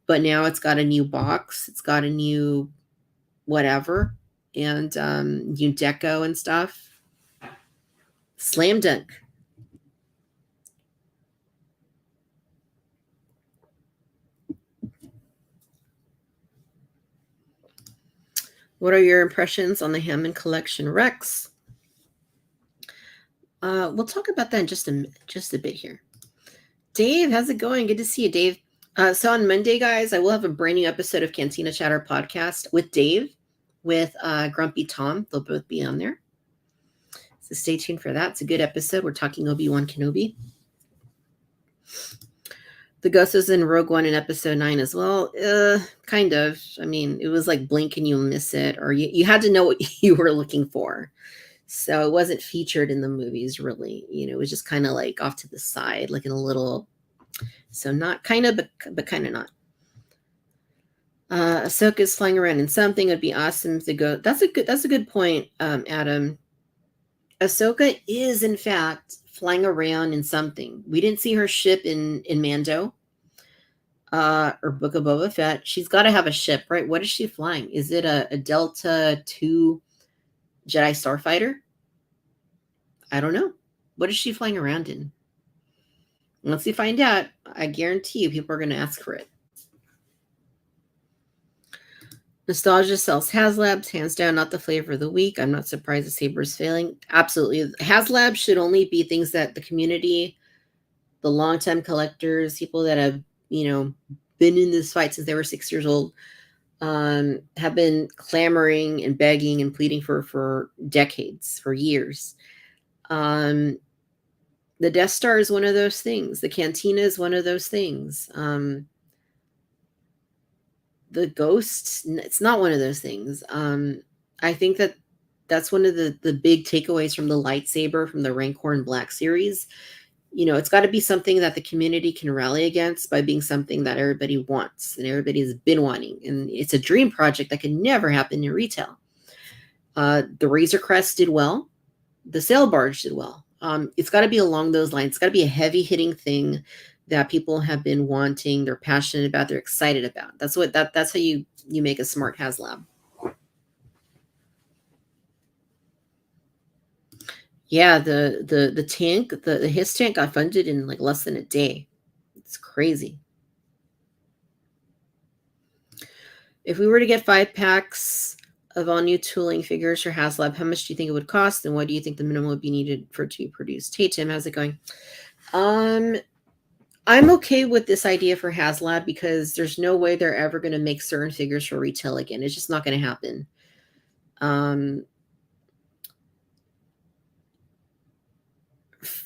But now it's got a new box. It's got a new whatever, and new deco and stuff. Slam dunk. What are your impressions on the Hammond Collection Rex? We'll talk about that in just a bit here. Dave, how's it going? Good to see you, Dave. So on Monday, guys, I will have a brand new episode of Cantina Chatter podcast with Dave, with Grumpy Tom. They'll both be on there. So stay tuned for that. It's a good episode. We're talking Obi-Wan Kenobi. The ghost was in Rogue One in episode 9 as well. Kind of. I mean, it was like blink and you'll miss it, or you had to know what you were looking for. So it wasn't featured in the movies, really. You know, it was just kind of like off to the side, like in a little. So not kind of, but kind of not. Ahsoka's flying around in something. It would be awesome if the ghost. That's a good point, Adam. Ahsoka is, in fact, flying around in something. We didn't see her ship in Mando or Book of Boba Fett. She's got to have a ship, right? What is she flying? Is it a Delta II Jedi Starfighter? I don't know. What is she flying around in? Once you find out, I guarantee you people are going to ask for it. Nostalgia sells HasLabs, hands down, not the flavor of the week. I'm not surprised the Saber is failing. Absolutely. HasLabs should only be things that the community, the long-time collectors, people that have, you know, been in this fight since they were 6 years old, have been clamoring and begging and pleading for decades, for years. The Death Star is one of those things. The Cantina is one of those things. The Ghost, it's not one of those things. I think that's one of the big takeaways from the lightsaber, from the Rancor and Black series. You know, it's got to be something that the community can rally against by being something that everybody wants and everybody's been wanting. And it's a dream project that can never happen in retail. The Razor Crest did well. The Sail Barge did well. It's got to be along those lines. It's got to be a heavy hitting thing that people have been wanting, they're passionate about, they're excited about. That's how you make a smart HasLab. Yeah, the tank, the his tank got funded in like less than a day. It's crazy. If we were to get 5 packs of all new tooling figures for HasLab, how much do you think it would cost, and what do you think the minimum would be needed for it to be produced? Hey Tim, how's it going? I'm okay with this idea for HasLab because there's no way they're ever going to make certain figures for retail again. It's just not going to happen.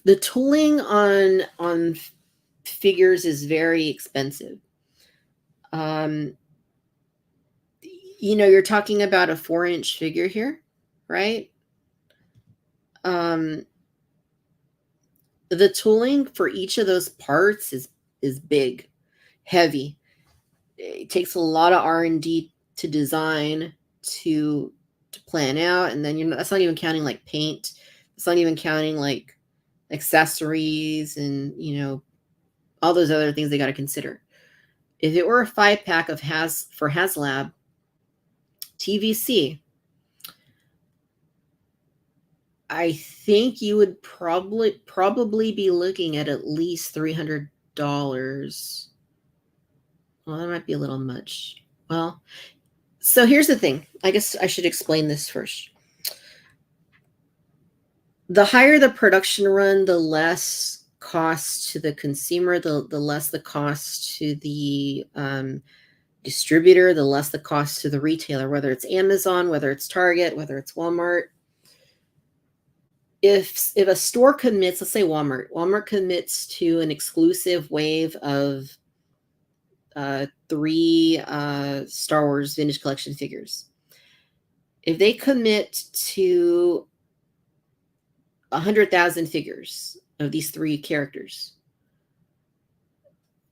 The tooling on figures is very expensive. You know, you're talking about a 4-inch figure here, right? The tooling for each of those parts is big, heavy. It takes a lot of R&D to design, to plan out, and then that's not even counting like paint. It's not even counting like accessories, and all those other things they got to consider. If it were a 5-pack of HasLab TVC, I think you would probably be looking at least $300. Well, that might be a little much. Well, so here's the thing. I guess I should explain this first. The higher the production run, the less cost to the consumer, the less the cost to the distributor, the less the cost to the retailer, whether it's Amazon, whether it's Target, whether it's Walmart. If a store commits, let's say Walmart commits to an exclusive wave of 3 Star Wars Vintage Collection figures. If they commit to 100,000 figures of these 3 characters,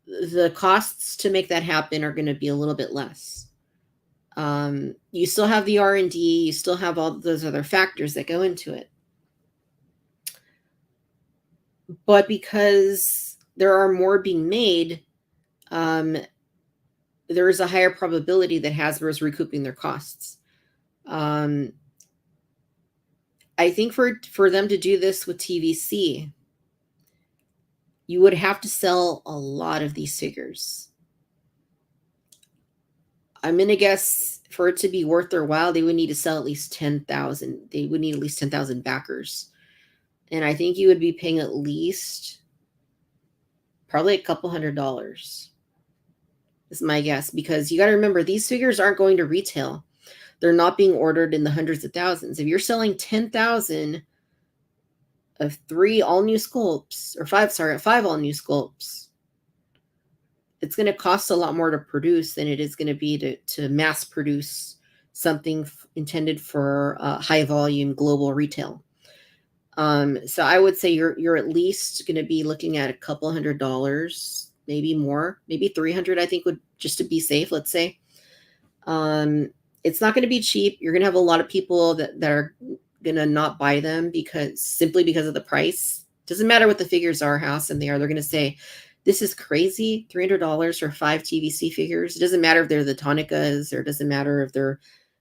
the costs to make that happen are going to be a little bit less. You still have the R&D, you still have all those other factors that go into it. But because there are more being made, there is a higher probability that Hasbro is recouping their costs. I think for them to do this with TVC, you would have to sell a lot of these figures. I'm going to guess for it to be worth their while, they would need to sell at least 10,000. They would need at least 10,000 backers. And I think you would be paying at least probably a couple $100. Is my guess, because you got to remember, these figures aren't going to retail. They're not being ordered in the hundreds of thousands. If you're selling 10,000 of 3 all-new sculpts, or 5 all-new sculpts, it's going to cost a lot more to produce than it is going to be to mass produce something intended for high volume global retail. So I would say you're at least going to be looking at a couple $100, maybe more, maybe 300, I think, would, just to be safe, let's say. It's not going to be cheap. You're going to have a lot of people that are going to not buy them simply because of the price. Doesn't matter what the figures are, how awesome they are. They're going to say, this is crazy, $300 for 5 TVC figures. It doesn't matter if they're the Tonikas, or it doesn't matter if they're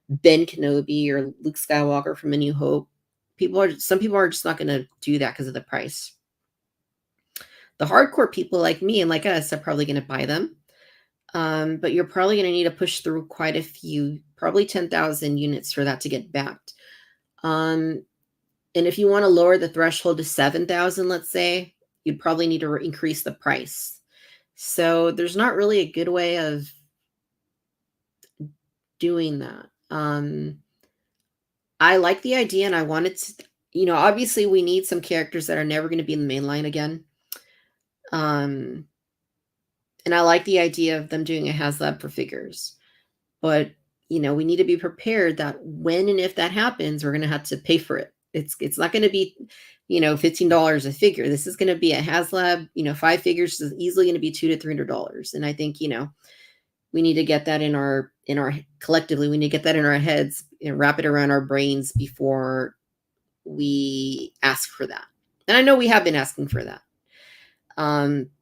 Ben Kenobi or Luke Skywalker from A New Hope. Some people are just not going to do that because of the price. The hardcore people like me and like us are probably going to buy them. But you're probably going to need to push through quite a few, probably 10,000 units for that to get backed. And if you want to lower the threshold to 7,000, let's say, you'd probably need to increase the price. So there's not really a good way of doing that. I like the idea, and I wanted to, obviously we need some characters that are never going to be in the main line again. And I like the idea of them doing a HasLab for figures. But, we need to be prepared that when and if that happens, we're going to have to pay for it. It's not going to be, $15 a figure. This is going to be a HasLab, 5 figures is easily going to be $200 to $300. And I think, we need to get that in our collectively, we need to get that in our heads and wrap it around our brains before we ask for that. And I know we have been asking for that.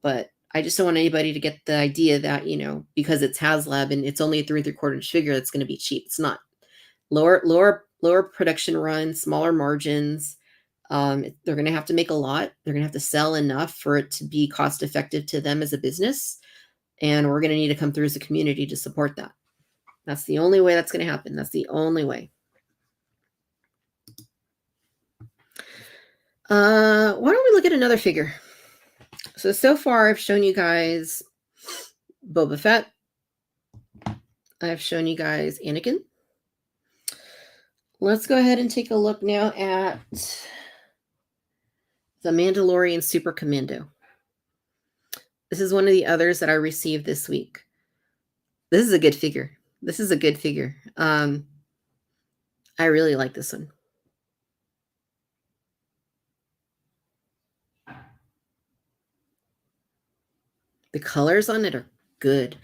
But I just don't want anybody to get the idea that, because it's HasLab and it's only a 3 3/4 inch figure, that's going to be cheap. It's not. Lower production run, smaller margins. They're going to have to make a lot. They're going to have to sell enough for it to be cost effective to them as a business. And we're going to need to come through as a community to support that. That's the only way that's going to happen. That's the only way. Why don't we look at another figure? So far I've shown you guys Boba Fett. I've shown you guys Anakin. Let's go ahead and take a look now at the Mandalorian Super Commando. This is one of the others that I received this week. This is a good figure. I really like this one. The colors on it are good.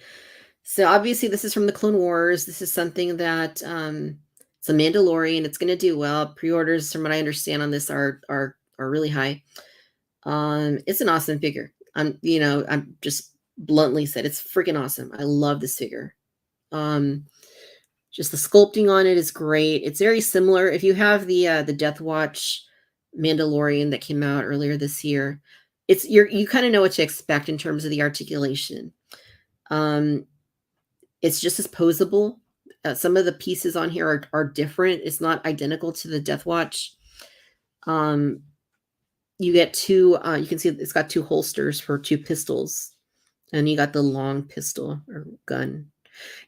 So obviously this is from the Clone Wars. This is something that it's a Mandalorian. It's going to do well. Pre-orders, from what I understand on this, are really high. It's an awesome figure. I'm just bluntly said, it's freaking awesome. I love this figure. Um, just the sculpting on it is great. It's very similar. If you have the Death Watch Mandalorian that came out earlier this year, you kind of know what to expect in terms of the articulation. Um, it's just as posable. Some of the pieces on here are different. It's not identical to the Death Watch. Um, you get two. You can see it's got two holsters for two pistols, and you got the long pistol or gun.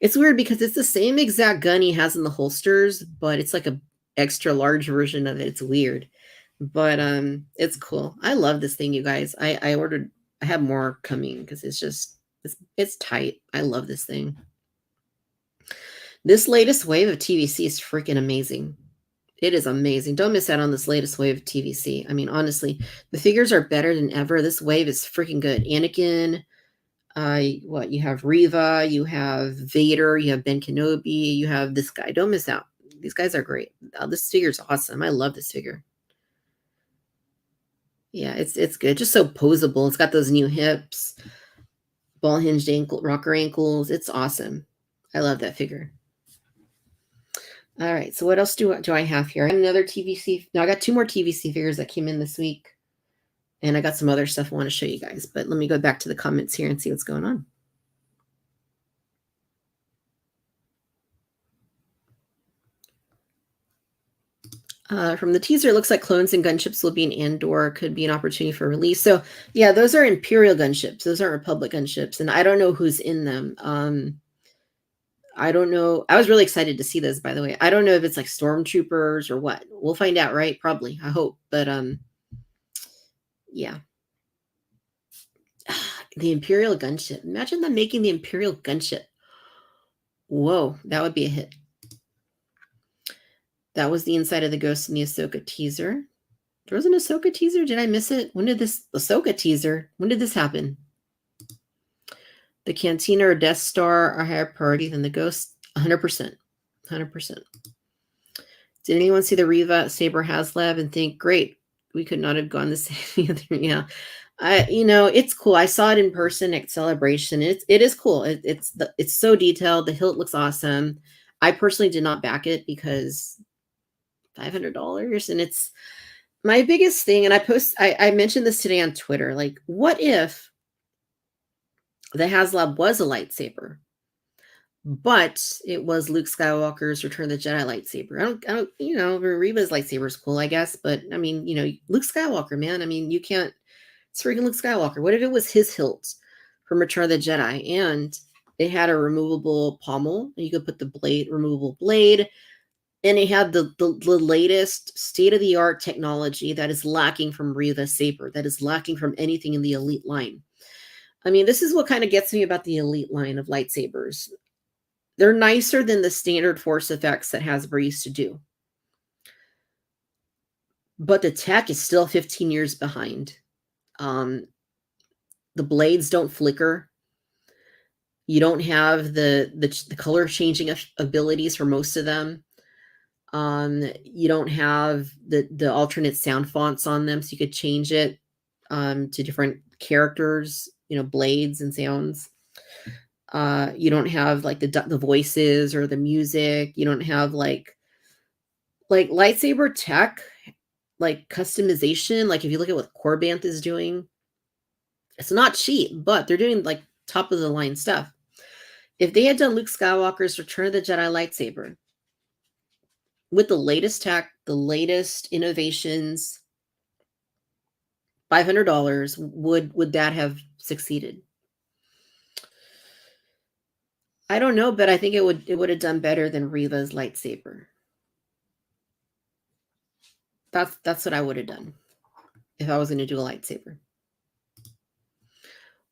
It's weird because it's the same exact gun he has in the holsters, but it's like a extra large version of it. It's weird, but it's cool. I love this thing, you guys. I ordered. I have more coming because it's tight. I love this thing. This latest wave of TVC is freaking amazing. It is amazing. Don't miss out on this latest wave of TVC. I mean, honestly, the figures are better than ever. This wave is freaking good. Anakin, what you have Reva, you have Vader, you have Ben Kenobi, you have this guy. Don't miss out. These guys are great. This figure's awesome. I love this figure. Yeah, it's good. Just so posable. It's got those new hips, ball hinged ankle, rocker ankles. It's awesome. I love that figure. All right, so what else do I have here? I have another TVC. No, I got two more TVC figures that came in this week. And I got some other stuff I want to show you guys. But let me go back to the comments here and see what's going on. From the teaser, it looks like clones and gunships will be in Andor. Could be an opportunity for release. So, yeah, those are Imperial gunships. Those aren't Republic gunships. And I don't know who's in them. I don't know. I was really excited to see this, by the way. I don't know if it's like stormtroopers or what. We'll find out, right? Probably. I hope. But, yeah. The Imperial gunship. Imagine them making the Imperial gunship. Whoa, that would be a hit. That was the inside of the Ghost in the Ahsoka teaser. There was an Ahsoka teaser? Did I miss it? When did this Ahsoka teaser? When did this happen? The Cantina or Death Star are higher priority than the Ghost? 100%. 100%. Did anyone see the Reva Saber HasLab and think, great, we could not have gone the same other? Yeah. It's cool. I saw it in person at Celebration. It is cool. It's so detailed. The hilt looks awesome. I personally did not back it because $500, and it's my biggest thing. And I mentioned this today on Twitter. Like, what if the HasLab was a lightsaber, but it was Luke Skywalker's Return of the Jedi lightsaber? I don't, Reva's lightsaber is cool, I guess, but I mean, Luke Skywalker, man. I mean, you can't. It's freaking Luke Skywalker. What if it was his hilt from Return of the Jedi, and it had a removable pommel, and you could put the removable blade, and it had the latest state-of-the-art technology that is lacking from Reva's saber, that is lacking from anything in the Elite line. I mean, this is what kind of gets me about the Elite line of lightsabers. They're nicer than the standard force effects that Hasbro used to do. But the tech is still 15 years behind. The blades don't flicker. You don't have the color changing abilities for most of them. You don't have the alternate sound fonts on them, so you could change it to different characters, blades and sounds. You don't have like the voices or the music. You don't have like lightsaber tech, like customization. Like if you look at what Corbanth is doing, it's not cheap, but they're doing like top of the line stuff. If they had done Luke Skywalker's Return of the Jedi lightsaber with the latest tech, the latest innovations, $500, would that have succeeded? I don't know, but I think it would have done better than Reva's lightsaber. That's what I would have done if I was going to do a lightsaber.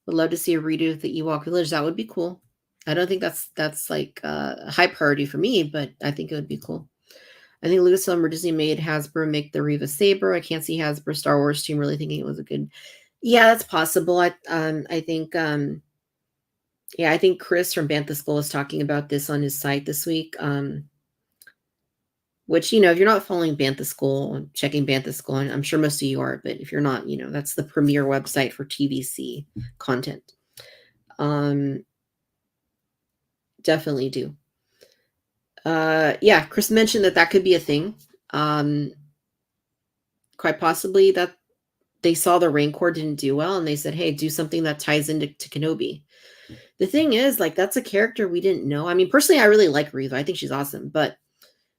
Would love to see a redo of the Ewok Village. That would be cool. I don't think that's like a high priority for me, but I think it would be cool. I think Lucasfilm or Disney made Hasbro make the Reva saber. I can't see Hasbro Star Wars team really thinking it was a good. Yeah, that's possible. I think I think Chris from Bantha Skull was talking about this on his site this week. which, you know, if you're not following Bantha School and checking Bantha School, and I'm sure most of you are, but if you're not, you know, that's the premier website for TVC content. Definitely do. Yeah, Chris mentioned that could be a thing. Quite possibly that they saw the Rancor didn't do well and they said, hey, do something that ties into Kenobi. The thing is, like, that's a character we didn't know. I mean, personally, I really like Reva. I think she's awesome, but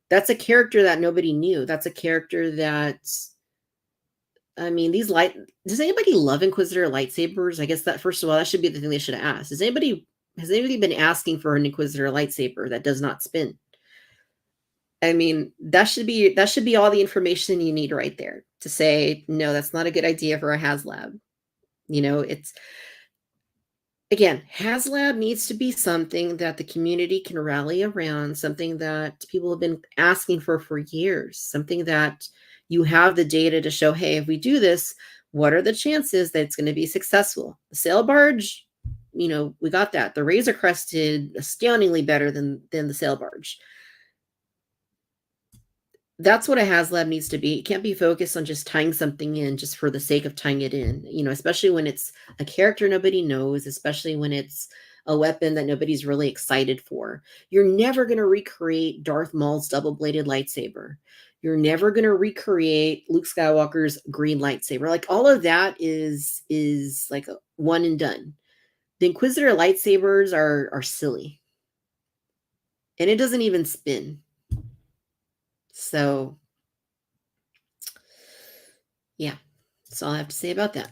that's a character that nobody knew. That's a character that, I mean, does anybody love Inquisitor lightsabers? I guess that, first of all, that should be the thing they should have asked. Has anybody been asking for an Inquisitor lightsaber that does not spin? I mean, that should be all the information you need right there to say, no, that's not a good idea for a HasLab. You know, it's, again, HasLab needs to be something that the community can rally around, something that people have been asking for years, something that you have the data to show, hey, if we do this, what are the chances that it's going to be successful? The sail barge, you know, we got that. The Razor Crest did astoundingly better than the sail barge. That's what a HasLab needs to be. It can't be focused on just tying something in just for the sake of tying it in, you know, especially when it's a character nobody knows, especially when it's a weapon that nobody's really excited for. You're never going to recreate Darth Maul's double-bladed lightsaber. You're never going to recreate Luke Skywalker's green lightsaber. Like, all of that is like a one and done. The Inquisitor lightsabers are silly. And it doesn't even spin. So, yeah, that's all I have to say about that.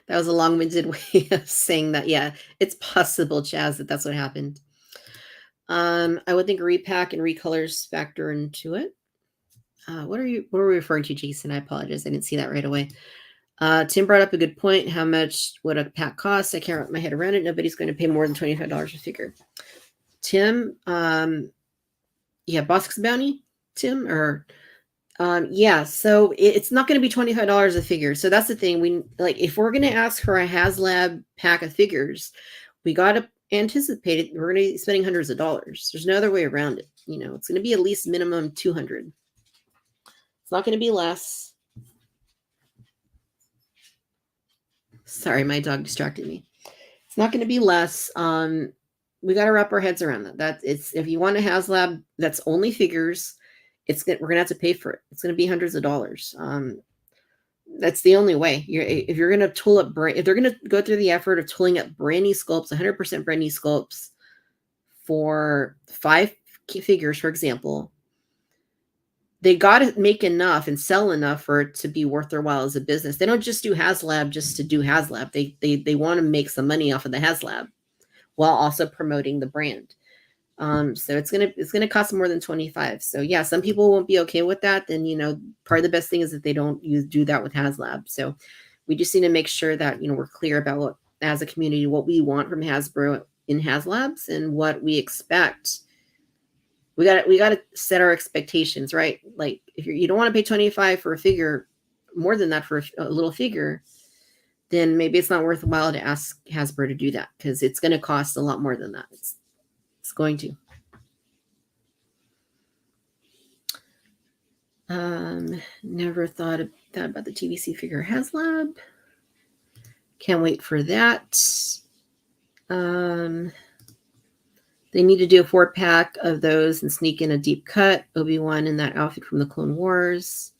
That was a long-winded way of saying that. Yeah, it's possible, Chaz, that's what happened. I would think repack and recolors factor into it. What are we referring to, Jason? I apologize. I didn't see that right away. Tim brought up a good point. How much would a pack cost? I can't wrap my head around it. Nobody's going to pay more than $25 a figure. Tim, yeah, Bosk's Bounty, Tim, or yeah, so it's not going to be $25 a figure. So that's the thing. We, like, if we're going to ask for a HasLab pack of figures, we got to anticipate it. We're going to be spending hundreds of dollars. There's no other way around it. You know, it's going to be at least minimum 200. It's not going to be less. Sorry, my dog distracted me. It's not going to be less. We got to wrap our heads around that. That it's, if you want a HasLab that's only figures, we're gonna have to pay for it. It's gonna be hundreds of dollars. That's the only way. If you're gonna tool up, if they're gonna go through the effort of tooling up brand new sculpts, 100% brand new sculpts for 5 figures, for example, they got to make enough and sell enough for it to be worth their while as a business. They don't just do HasLab just to do HasLab. They want to make some money off of the HasLab while also promoting the brand. So it's gonna cost more than 25. So yeah, some people won't be okay with that. Then, you know, part of the best thing is that they don't do that with HasLab. So we just need to make sure that, you know, we're clear about what, as a community, what we want from Hasbro in HasLabs and what we expect. We got to set our expectations, right? Like, if you don't want to pay 25 for a figure, more than that for a little figure, then maybe it's not worthwhile to ask Hasbro to do that, because it's going to cost a lot more than that. It's going to. Never thought of that about the TVC figure HasLab. Can't wait for that. They need to do a 4-pack of those and sneak in a deep cut Obi-Wan in that outfit from the Clone Wars.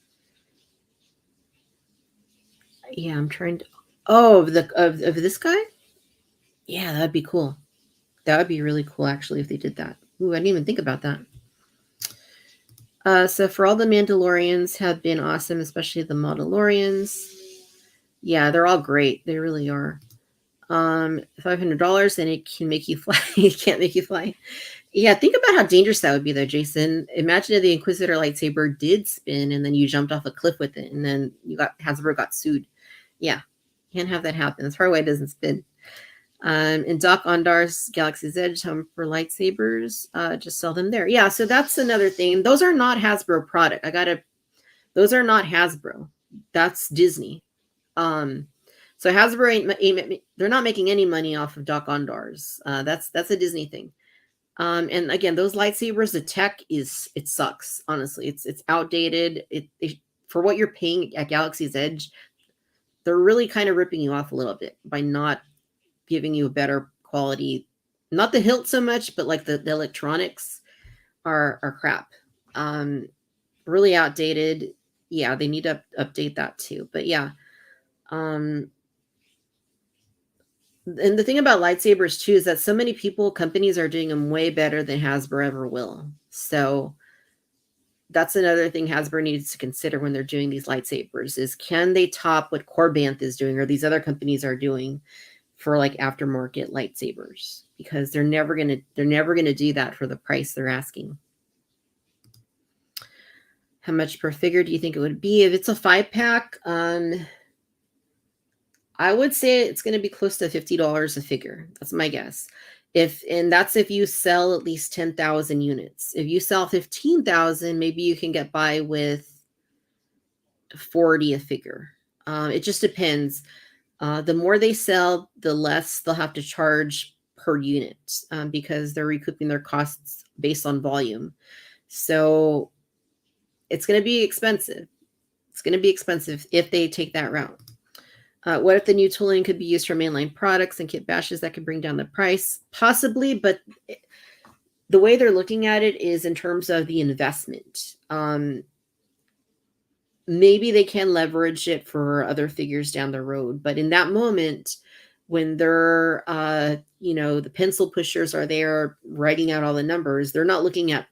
Yeah, I'm trying to. Oh, of this guy? Yeah, that'd be cool. That would be really cool, actually, if they did that. Ooh, I didn't even think about that. So for all the Mandalorians have been awesome, especially the Mandalorians. Yeah, they're all great. They really are. $500 and it can make you fly. It can't make you fly. Yeah, think about how dangerous that would be, though, Jason. Imagine if the Inquisitor lightsaber did spin and then you jumped off a cliff with it and then Hasbro got sued. Yeah, can't have that happen. That's probably why it doesn't spin. And Doc Ondar's Galaxy's Edge home for lightsabers. Just sell them there. Yeah, so that's another thing. Those are not Hasbro product. Those are not Hasbro. That's Disney. So Hasbro they're not making any money off of Doc Ondar's. That's a Disney thing. And again, those lightsabers, the tech it sucks. Honestly, it's outdated. For what you're paying at Galaxy's Edge, they're really kind of ripping you off a little bit by not giving you a better quality. Not the hilt so much, but like the electronics are crap. Really outdated. Yeah, they need to update that too. But yeah, um, and the thing about lightsabers too is that so many companies are doing them way better than Hasbro ever will. So that's another thing Hasbro needs to consider when they're doing these lightsabers is can they top what Corbanth is doing or these other companies are doing for like aftermarket lightsabers because they're never gonna do that for the price they're asking. How much per figure do you think it would be if it's a 5-pack? I would say it's going to be close to $50 a figure. That's my guess. And that's if you sell at least 10,000 units. If you sell 15,000, maybe you can get by with 40 a figure. It just depends. The more they sell, the less they'll have to charge per unit because they're recouping their costs based on volume. So it's going to be expensive. It's going to be expensive if they take that route. What if the new tooling could be used for mainline products and kit bashes that could bring down the price? Possibly, but the way they're looking at it is in terms of the investment. Maybe they can leverage it for other figures down the road, but in that moment, when they're, the pencil pushers are there writing out all the numbers, they're not looking at,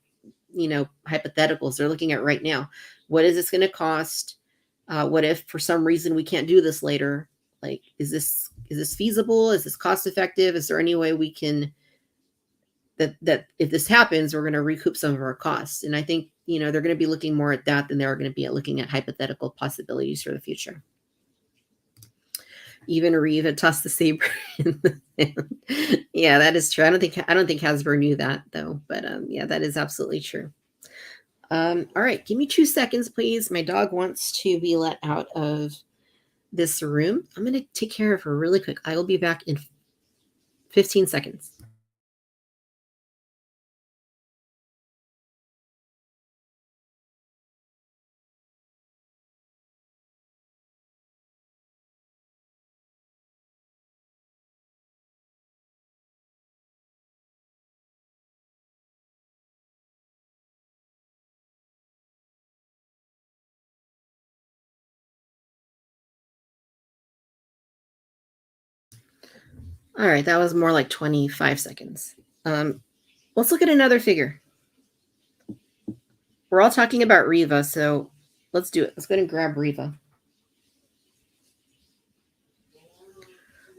hypotheticals. They're looking at right now. What is this going to cost? What if for some reason we can't do this later? Like, is this feasible? Is this cost effective? Is there any way we can that if this happens, we're going to recoup some of our costs? And I think, they're going to be looking more at that than they are going to be looking at hypothetical possibilities for the future. Even Reeve had tossed the saber in the sand. Yeah, that is true. I don't think Hasbro knew that though, but yeah, that is absolutely true. All right, give me 2 seconds, please. My dog wants to be let out of this room. I'm going to take care of her really quick. I will be back in 15 seconds. All right, that was more like 25 seconds. Let's look at another figure. We're all talking about Reva, so let's do it. Let's go ahead and grab Reva.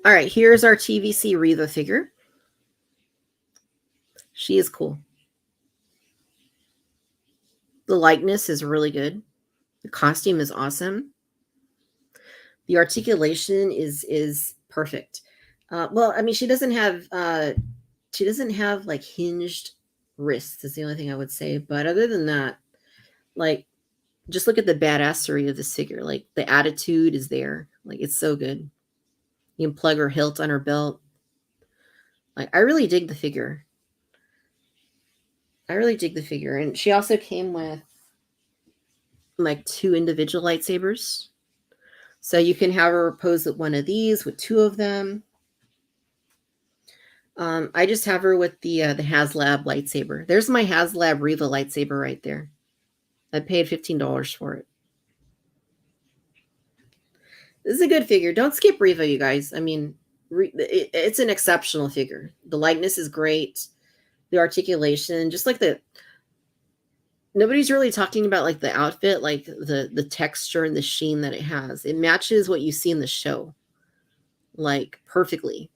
All right, here's our TVC Reva figure. She is cool. The likeness is really good. The costume is awesome. The articulation is perfect. Well, I mean, she doesn't have like hinged wrists. Is the only thing I would say. But other than that, like, just look at the badassery of this figure. Like, the attitude is there. Like, it's so good. You can plug her hilt on her belt. Like, I really dig the figure. And she also came with like 2 individual lightsabers. So you can have her pose with one of these with 2 of them. I just have her with the HasLab lightsaber. There's my HasLab Reva lightsaber right there. I paid $15 for it. This is a good figure. Don't skip Reva, you guys. I mean, it's an exceptional figure. The likeness is great. The articulation, just like nobody's really talking about like the outfit, like the texture and the sheen that it has. It matches what you see in the show, like, perfectly.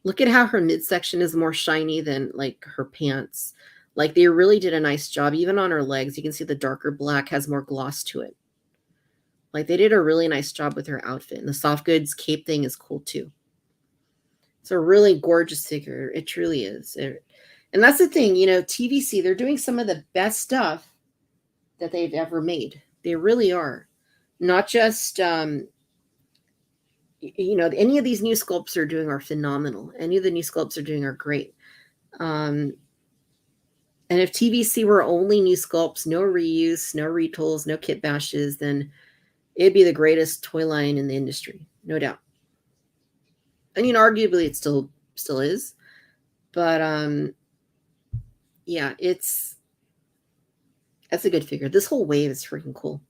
Look at how her midsection is more shiny than like her pants. Like, they really did a nice job. Even on her legs, you can see the darker black has more gloss to it. Like, they did a really nice job with her outfit. And the soft goods cape thing is cool too. It's a really gorgeous figure. It truly is. And that's the thing, TVC, they're doing some of the best stuff that they've ever made. They really are. Not just, any of these new sculpts they're doing are phenomenal. Any of the new sculpts they're doing are great. And if TVC were only new sculpts, no reuse, no retools, no kit bashes, then it'd be the greatest toy line in the industry, no doubt. I mean, arguably, it still is, but yeah, that's a good figure. This whole wave is freaking cool.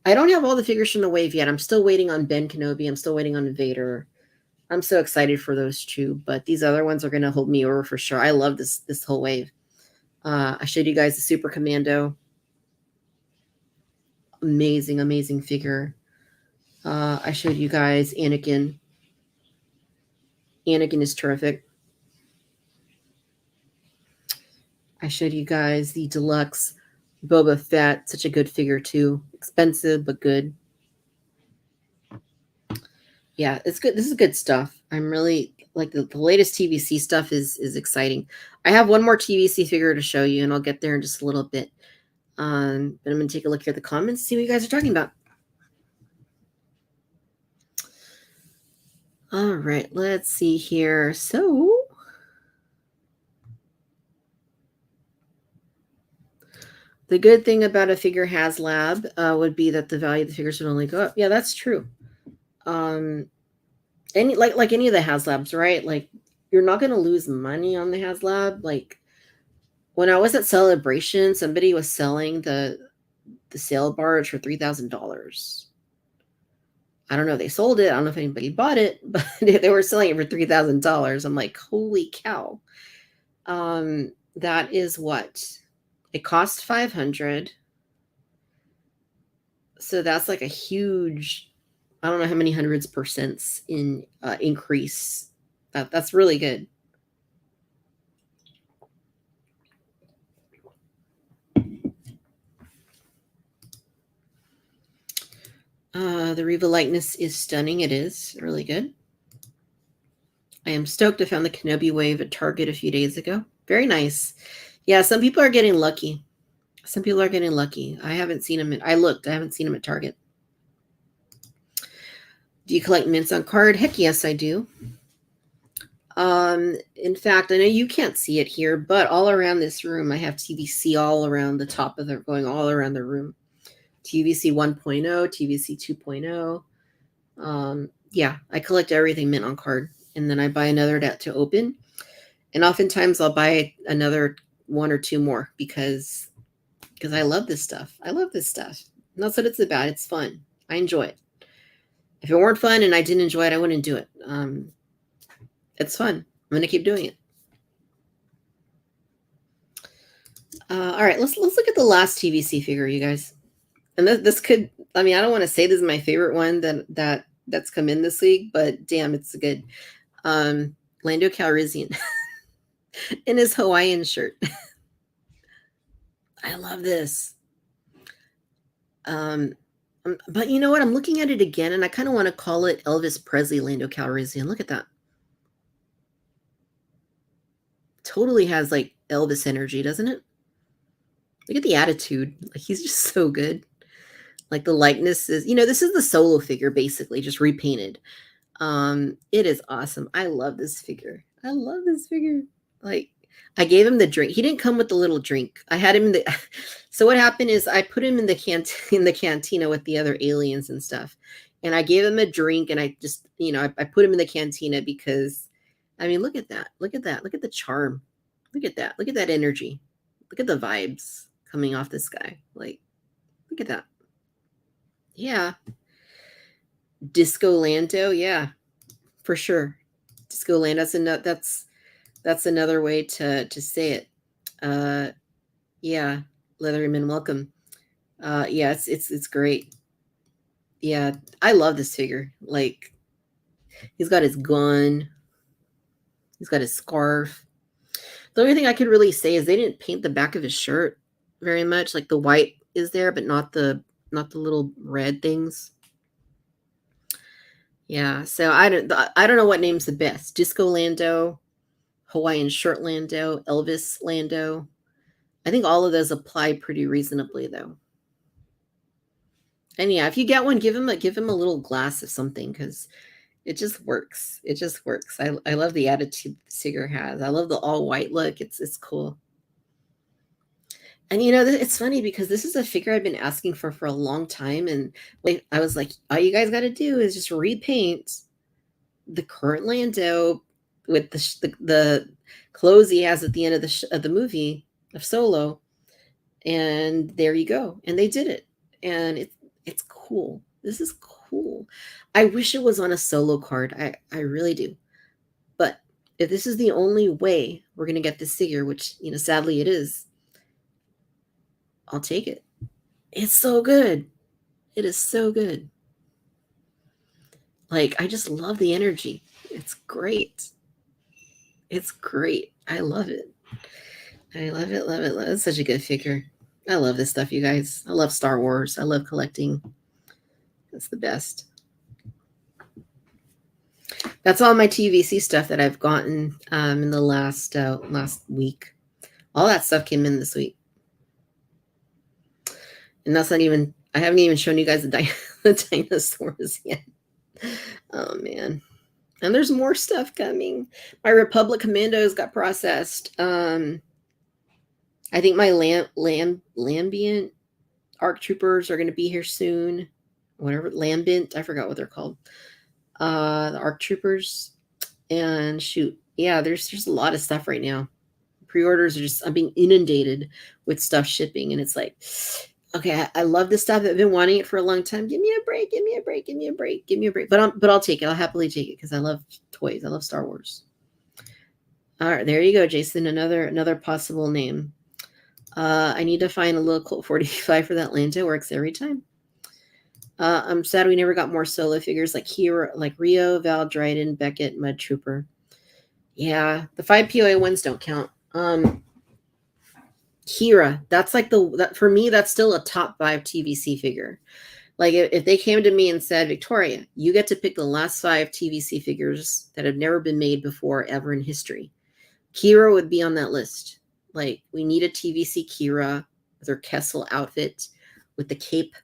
I don't have all the figures from the wave yet. I'm still waiting on Ben Kenobi. I'm still waiting on Vader. I'm so excited for those two, but these other ones are going to hold me over for sure. I love this whole wave. I showed you guys the Super Commando. Amazing, amazing figure. I showed you guys Anakin. Anakin is terrific. I showed you guys the deluxe Boba Fett. Such a good figure too. Expensive, but good. Yeah, it's good. This is good stuff. I'm really like the latest TVC stuff is exciting. I have one more TVC figure to show you, and I'll get there in just a little bit. But I'm going to take a look here at the comments, see what you guys are talking about. All right, let's see here. So, the good thing about a figure HasLab would be that the value of the figures would only go up. Yeah, that's true. Any like any of the HasLabs, right? Like you're not going to lose money on the HasLab. Like when I was at Celebration, somebody was selling the sail barge for $3,000. I don't know if they sold it. I don't know if anybody bought it, but they were selling it for $3,000. I'm like, holy cow. That is what it cost 500. So that's like a huge, I don't know how many hundreds percents in increase. That's really good. The Reva likeness is stunning. It is really good. I am stoked. I found the Kenobi wave at Target a few days ago. Very nice. Yeah, some people are getting lucky. Some people are getting lucky. I haven't seen them. I haven't seen them at Target. Do you collect mints on card? Heck yes, I do. In fact, I know you can't see it here, but all around this room, I have TVC all around the top of going all around the room. TVC 1.0, TVC 2.0. Yeah, I collect everything mint on card, and then I buy another to open. And oftentimes I'll buy another one or two more because I love this stuff. I love this stuff. And that's what it's about. It's fun. I enjoy it. If it weren't fun and I didn't enjoy it, I wouldn't do it. It's fun. I'm going to keep doing it. All right, let's look at the last TVC figure, you guys. And this could, I mean, I don't want to say this is my favorite one that's come in this week, but damn, it's good. Lando Calrissian in his Hawaiian shirt. I love this. But you know what? I'm looking at it again, and I kind of want to call it Elvis Presley Lando Calrissian. Look at that. Totally has like Elvis energy, doesn't it? Look at the attitude. Like he's just so good. Like the likeness is, this is the Solo figure basically, just repainted. It is awesome. I love this figure. I love this figure. Like I gave him the drink. He didn't come with the little drink. I had him in the so what happened is I put him in the cantina with the other aliens and stuff. And I gave him a drink and I just, I put him in the cantina because I mean, look at that. Look at that. Look at the charm. Look at that. Look at that energy. Look at the vibes coming off this guy. Like, look at that. Yeah. Disco Lando, yeah, for sure. Disco Lando, that's another way to say it. Yeah, Leatherman, welcome. Yeah, it's great. Yeah, I love this figure. Like, he's got his gun, he's got his scarf. The only thing I could really say is they didn't paint the back of his shirt very much. Like the white is there, but not the little red things. Yeah, so I don't know what name's the best. Disco Lando, Hawaiian shirt Lando, Elvis Lando. I think all of those apply pretty reasonably though. And yeah, if you get one, give him a little glass of something because it just works. It just works. I love the attitude the figure has. I love the all white look. It's cool. And it's funny because this is a figure I've been asking for a long time, and like I was like, all you guys got to do is just repaint the current Lando with the clothes he has at the end of the movie of Solo, and there you go. And they did it, and it's cool. This is cool. I wish it was on a Solo card. I really do. But if this is the only way we're gonna get this figure, which sadly it is, I'll take it. It's so good. It is so good. Like, I just love the energy. It's great. It's great. I love it. I love it, love it, love it. It's such a good figure. I love this stuff, you guys. I love Star Wars. I love collecting. It's the best. That's all my TVC stuff that I've gotten in the last week. All that stuff came in this week. And that's not even, I haven't even shown you guys the dinosaurs yet. Oh, man. And there's more stuff coming. My Republic Commandos got processed. I think my Lambient ARC Troopers are going to be here soon. Whatever, Lambent, I forgot what they're called. The ARC Troopers. And shoot, yeah, there's a lot of stuff right now. Pre-orders are just, I'm being inundated with stuff shipping, and it's like, okay, I love this stuff. I've been wanting it for a long time. Give me a break, give me a break, give me a break, give me a break. But I'll take it. I'll happily take it because I love toys. I love Star Wars. All right, there you go, Jason. Another possible name. I need to find a little Colt 45 for that Lando. Works every time. I'm sad we never got more Solo figures like Rio, Val, Dryden, Beckett, Mud Trooper. Yeah, the 5 POA ones don't count. Kira, that's like for me, that's still a top 5 TVC figure. Like if they came to me and said, Victoria, you get to pick the last 5 TVC figures that have never been made before ever in history, Kira would be on that list. Like, we need a TVC Kira with her Kessel outfit with the cape.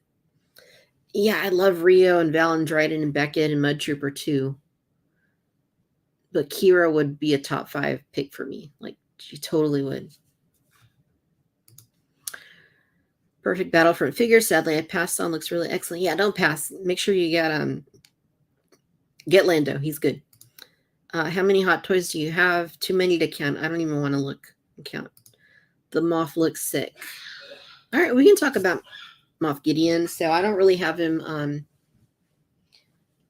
Yeah, I love Rio and Val and Dryden and Beckett and Mud Trooper too. But Kira would be a top 5 pick for me. Like, she totally would. Perfect Battlefront figure. Sadly, I passed on. Looks really excellent. Yeah, don't pass. Make sure you get Lando. He's good. How many hot toys do you have? Too many to count. I don't even want to look and count. The Moff looks sick. All right, we can talk about Moff Gideon. So I don't really have him.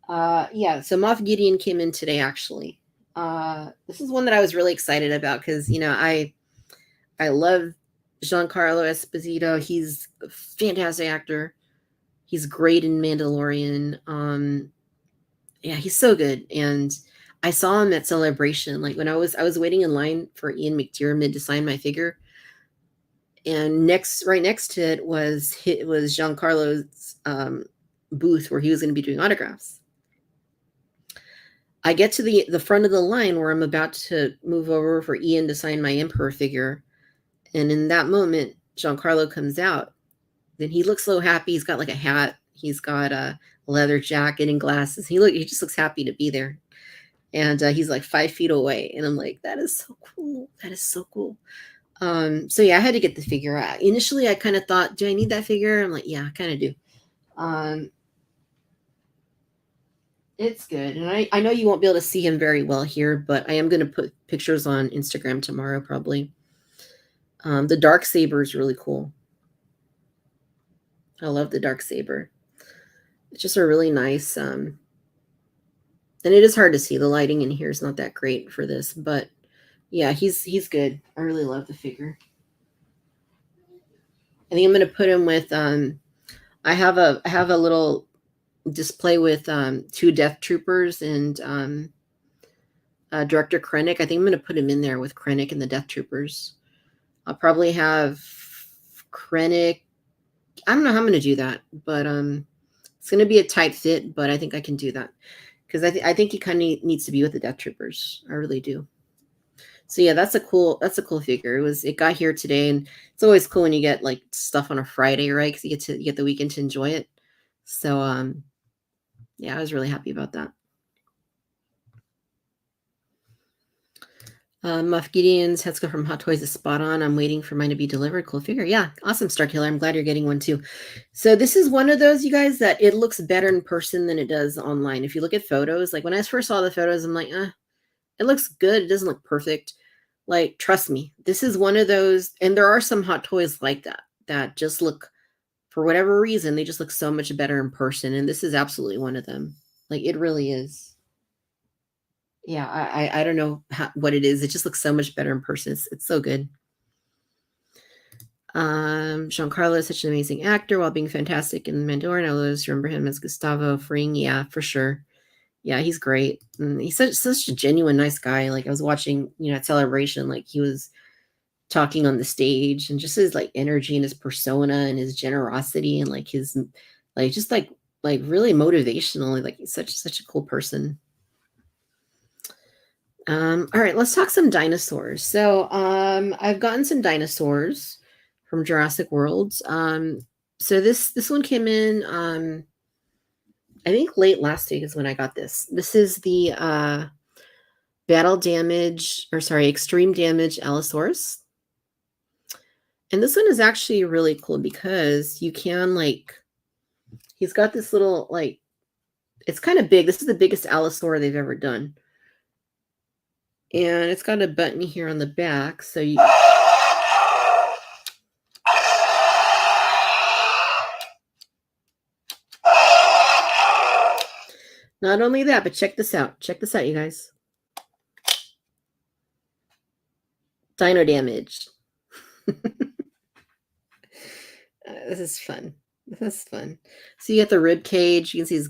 Yeah, so Moff Gideon came in today, actually. This is one that I was really excited about because, I love Giancarlo Esposito. He's a fantastic actor. He's great in Mandalorian. Yeah, he's so good. And I saw him at Celebration. Like when I was waiting in line for Ian McDiarmid to sign my figure. And right next to it was Giancarlo's booth where he was going to be doing autographs. I get to the front of the line where I'm about to move over for Ian to sign my Emperor figure. And in that moment, Giancarlo comes out. Then he looks so happy. He's got like a hat. He's got a leather jacket and glasses. He just looks happy to be there. And he's like 5 feet away. And I'm like, that is so cool. That is so cool. So yeah, I had to get the figure out. Initially, I kind of thought, do I need that figure? I'm like, yeah, I kind of do. It's good. And I know you won't be able to see him very well here, but I am going to put pictures on Instagram tomorrow, probably. The dark saber is really cool. I love the dark saber. It's just a really nice, and it is hard to see. The lighting in here is not that great for this, but yeah, he's good. I really love the figure. I think I'm going to put him with, I have a little display with 2 Death Troopers and Director Krennic. I think I'm going to put him in there with Krennic and the Death Troopers. I'll probably have Krennic. I don't know how I'm going to do that, but it's going to be a tight fit, but I think I can do that because I think he kind of needs to be with the Death Troopers. I really do. So yeah, that's a cool figure. It got here today, and it's always cool when you get like stuff on a Friday, right? Because you get the weekend to enjoy it. So yeah, I was really happy about that. Moff Gideon's Heads Go from Hot Toys is spot on. I'm waiting for mine to be delivered. Cool figure. Yeah, awesome, Starkiller. I'm glad you're getting one too. So this is one of those, you guys, that it looks better in person than it does online. If you look at photos, like when I first saw the photos, I'm like, it looks good. It doesn't look perfect. Like, trust me, this is one of those, and there are some Hot Toys like that, that just look, for whatever reason, they just look so much better in person. And this is absolutely one of them. Like, it really is. Yeah, I don't know what it is. It just looks so much better in person. It's so good. Giancarlo is such an amazing actor while being fantastic in Mandalorian. I always remember him as Gustavo Fring. Yeah, for sure. Yeah, he's great. And he's such a genuine, nice guy. Like I was watching, at Celebration, like he was talking on the stage and just his like energy and his persona and his generosity and like his like just like really motivational. Like he's such a cool person. All right, let's talk some dinosaurs. So I've gotten some dinosaurs from Jurassic World. So this one came in I think late last week is when I got this. This is the extreme damage Allosaurus. And this one is actually really cool because you can he's got this little it's kind of big. This is the biggest Allosaur they've ever done. And it's got a button here on the back, so you not only that, but check this out. Check this out, you guys. Dino damage. This is fun. This is fun. So you get the rib cage. You can see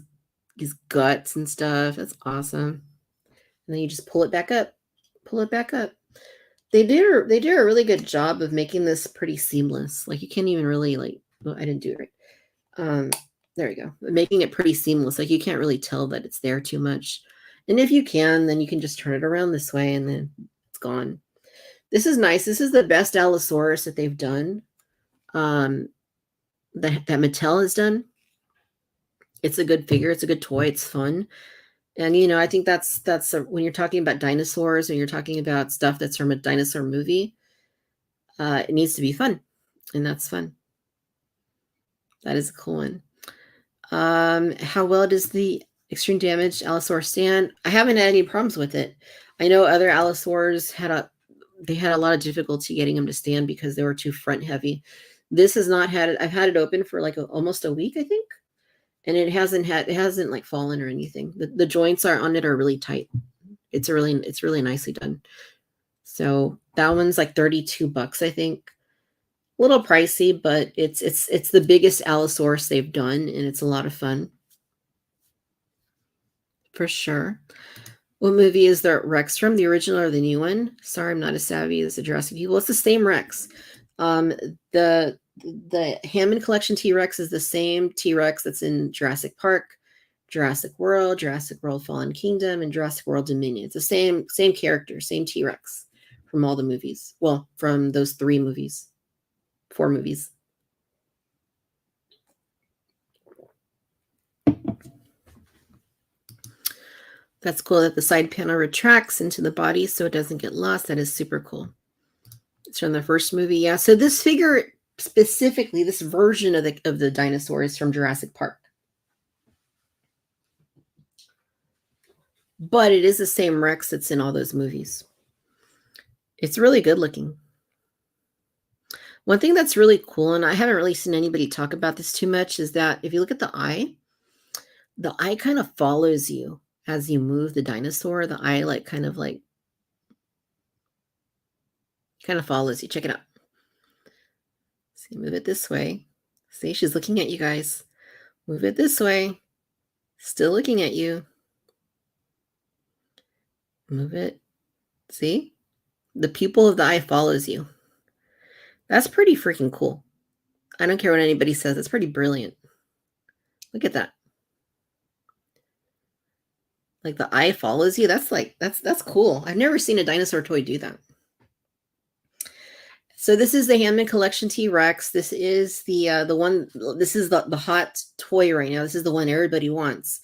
his guts and stuff. That's awesome. And then you just pull it back up. Pull it back up. They did a really good job of making this pretty seamless. Like you can't even really I didn't do it right. There we go. Making it pretty seamless. Like you can't really tell that it's there too much. And if you can, then you can just turn it around this way and then it's gone. This is nice. This is the best Allosaurus that they've done. That Mattel has done. It's a good figure. It's a good toy. It's fun. And, I think that's when you're talking about dinosaurs and you're talking about stuff that's from a dinosaur movie, it needs to be fun. And that's fun. That is a cool one. How well does the extreme damage Allosaur stand? I haven't had any problems with it. I know other Allosaurs had a lot of difficulty getting them to stand because they were too front heavy. This has not had it. I've had it open for almost a week, I think. And it hasn't fallen or anything. The joints on it are really tight. It's really nicely done. So that one's like $32, I think. A little pricey, but it's the biggest Allosaurus they've done, and it's a lot of fun. For sure. What movie is the Rex from? The original or the new one? Sorry, I'm not as savvy as the Jurassic people. It's the same Rex. The Hammond Collection T-Rex is the same T-Rex that's in Jurassic Park, Jurassic World Fallen Kingdom, and Jurassic World Dominion. It's the same character, same T-Rex from all the movies. Well, from those 4 movies. That's cool that the side panel retracts into the body so it doesn't get lost. That is super cool. It's from the first movie. Yeah. So this figure specifically, this version of the dinosaur is from Jurassic Park. But it is the same Rex that's in all those movies. It's really good looking. One thing that's really cool, and I haven't really seen anybody talk about this too much, is that if you look at the eye kind of follows you as you move the dinosaur. The eye kind of follows you. Check it out. See, move it this way. See, she's looking at you guys. Move it this way. Still looking at you. Move it. See? The pupil of the eye follows you. That's pretty freaking cool. I don't care what anybody says. It's pretty brilliant. Look at that. Like the eye follows you. That's cool. I've never seen a dinosaur toy do that. So this is the Hammond Collection T-Rex. This is the one. This is the hot toy right now. This is the one everybody wants.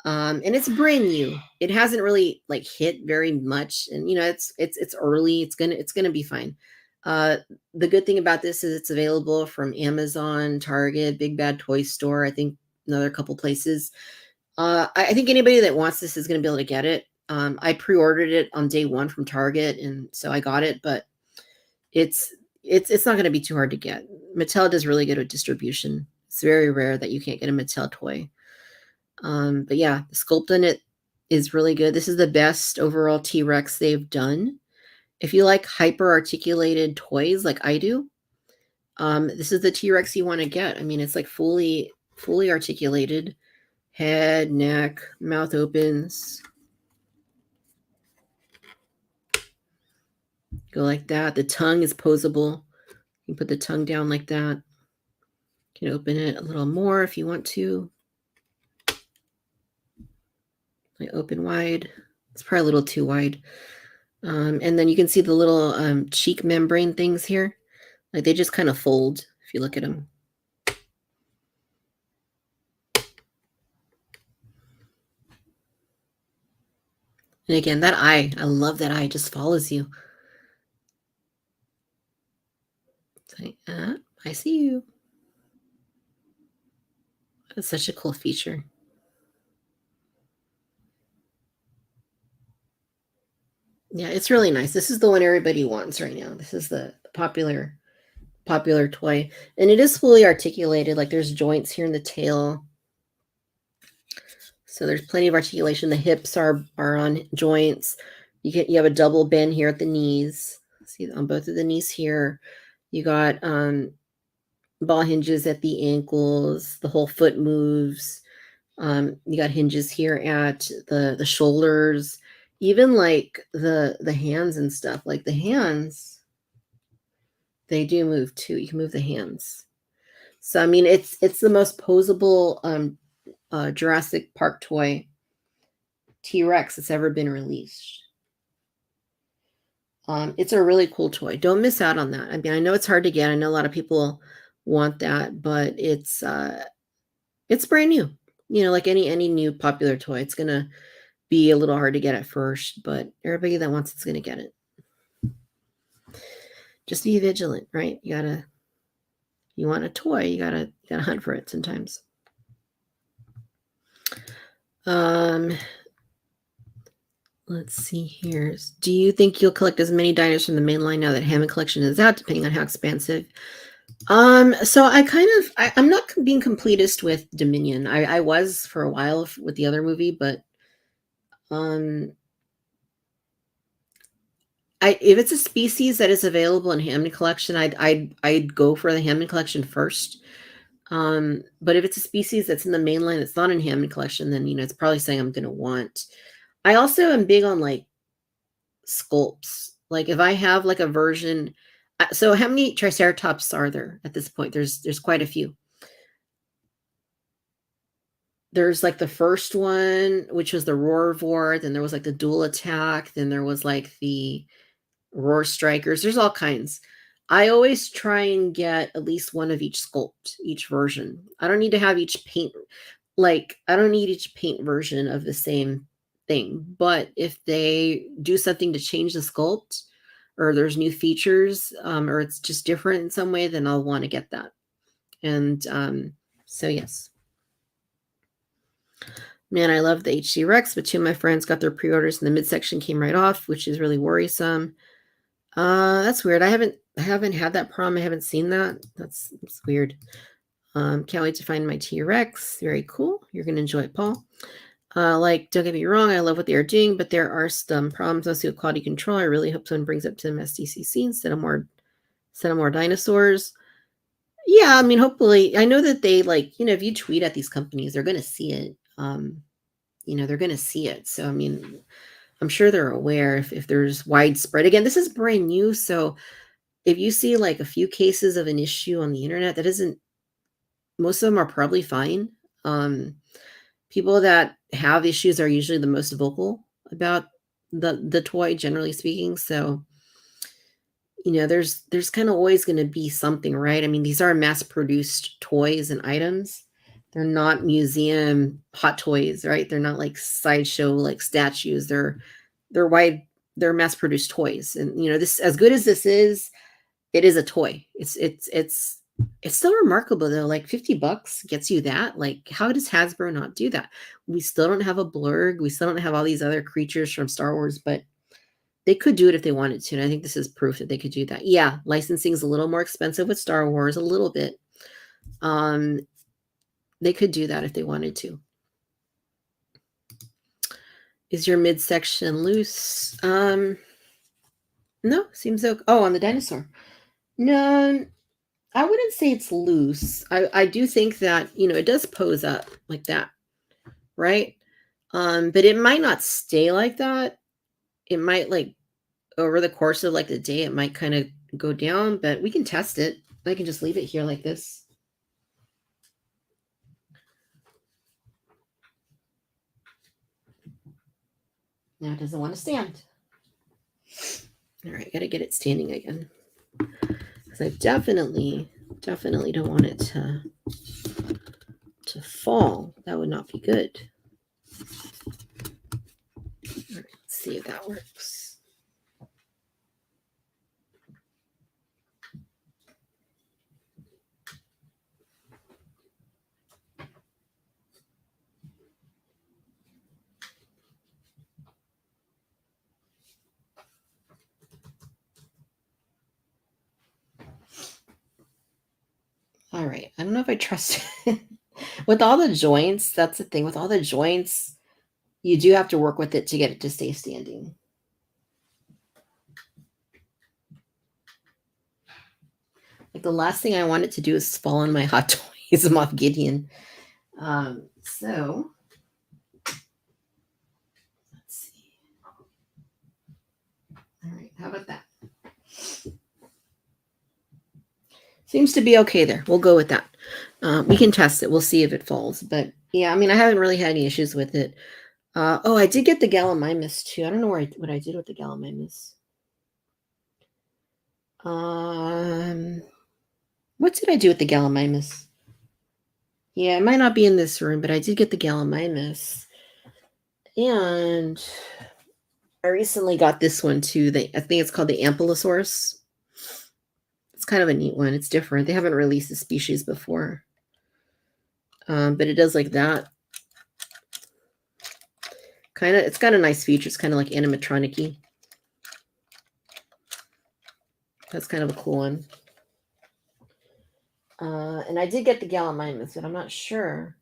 And it's brand new. It hasn't really like hit very much, and it's early. It's gonna be fine. Uh, the good thing about this is it's available from Amazon, Target, Big Bad Toy Store. I think another couple places. I think anybody that wants this is gonna be able to get it. I pre-ordered it on day one from Target, and so I got it. But it's it's not gonna be too hard to get. Mattel does really good with distribution. It's very rare that you can't get a Mattel toy. But yeah, the sculpt in it is really good. This is the best overall T-Rex they've done. If you like hyper articulated toys like I do, this is the T-Rex you want to get. I mean, it's like fully articulated. Head, neck, mouth opens. Go like that. The tongue is posable. You can put the tongue down like that. You can open it a little more if you want to. Like open wide. It's probably a little too wide. And then you can see the little cheek membrane things here. Like they just kind of fold if you look at them. And again, that eye, I love that eye. It just follows you. It's like, I see you. That's such a cool feature. Yeah, it's really nice. This is the one everybody wants right now. This is the popular toy. And it is fully articulated. Like there's joints here in the tail. So there's plenty of articulation. The hips are on joints. You have a double bend here at the knees. See on both of the knees here. You got ball hinges at the ankles. The whole foot moves. You got hinges here at the shoulders. Even like the hands and stuff. Like the hands, they do move too. You can move the hands. So I mean, it's the most posable Jurassic Park toy T-Rex that's ever been released. It's a really cool toy. Don't miss out on that. I mean, I know it's hard to get. I know a lot of people want that, but it's brand new. Like any new popular toy, it's gonna be a little hard to get at first, but everybody that wants it's gonna get it. Just be vigilant, right? You want a toy, you gotta hunt for it sometimes. Let's see here. Do you think you'll collect as many diners from the main line now that Hammond Collection is out, depending on how expansive? So I'm not being completist with Dominion. I was for a while with the other movie, but if it's a species that is available in Hammond Collection, I'd go for the Hammond Collection first. But if it's a species that's in the main line that's not in Hammond Collection, then it's probably saying I'm gonna want. I also am big on like sculpts. Like if I have like a version. So how many Triceratops are there at this point? There's quite a few. There's like the first one, which was the Roarvor. Then there was like the Dual Attack. Then there was like the Roar Strikers. There's all kinds. I always try and get at least one of each sculpt, each version. I don't need to have each paint. Like I don't need each paint version of the same thing. But if they do something to change the sculpt, or there's new features, or it's just different in some way, then I'll want to get that. And so yes. Man, I love the HC Rex, but two of my friends got their pre-orders and the midsection came right off, which is really worrisome. That's weird. I haven't had that problem. I haven't seen that. That's weird. Can't wait to find my T-Rex. Very cool. You're gonna enjoy it, Paul. Don't get me wrong, I love what they are doing, but there are some problems mostly with quality control. I really hope someone brings up to them SDCC instead of more dinosaurs. Yeah, I mean, hopefully, I know that they if you tweet at these companies, they're going to see it. They're going to see it. So, I mean, I'm sure they're aware if there's widespread. Again, this is brand new. So if you see like a few cases of an issue on the internet, most of them are probably fine. People that have issues are usually the most vocal about the toy, generally speaking. So, there's kind of always going to be something, right? I mean, these are mass produced toys and items. They're not museum hot toys, right? They're not like sideshow like statues. They're wide they're mass-produced toys. And this, as good as this is, it is a toy. It's still remarkable though. Like $50 gets you that. Like, how does Hasbro not do that? We still don't have a Blurg. We still don't have all these other creatures from Star Wars, but they could do it if they wanted to. And I think this is proof that they could do that. Yeah, licensing is a little more expensive with Star Wars, a little bit. They could do that if they wanted to. Is your midsection loose? No, seems okay. Oh, on the dinosaur. No, I wouldn't say it's loose. I do think that, it does pose up like that, right? But it might not stay like that. It might, like, over the course of like the day, it might kind of go down, but we can test it. I can just leave it here like this. Now it doesn't want to stand. All right, got to get it standing again. Because I definitely don't want it to fall. That would not be good. All right, let's see if that works. All right, I don't know if I trust it. With all the joints, that's the thing. With all the joints, you do have to work with it to get it to stay standing. Like, the last thing I want it to do is fall on my hot toys, Moff Gideon. So let's see. All right, how about that? Seems to be okay there. We'll go with that. We can test it. We'll see if it falls. But yeah, I mean, I haven't really had any issues with it. Oh, I did get the Gallimimus too. I don't know what I did with the Gallimimus. What did I do with the Gallimimus? Yeah, it might not be in this room, but I did get the Gallimimus. And I recently got this one too. I think it's called the Ampulosaurus. It's kind of a neat one. It's different. They haven't released the species before. But it does like that. It's got a nice feature. It's kind of like animatronic-y. That's kind of a cool one. And I did get the Gallimimus, but I'm not sure.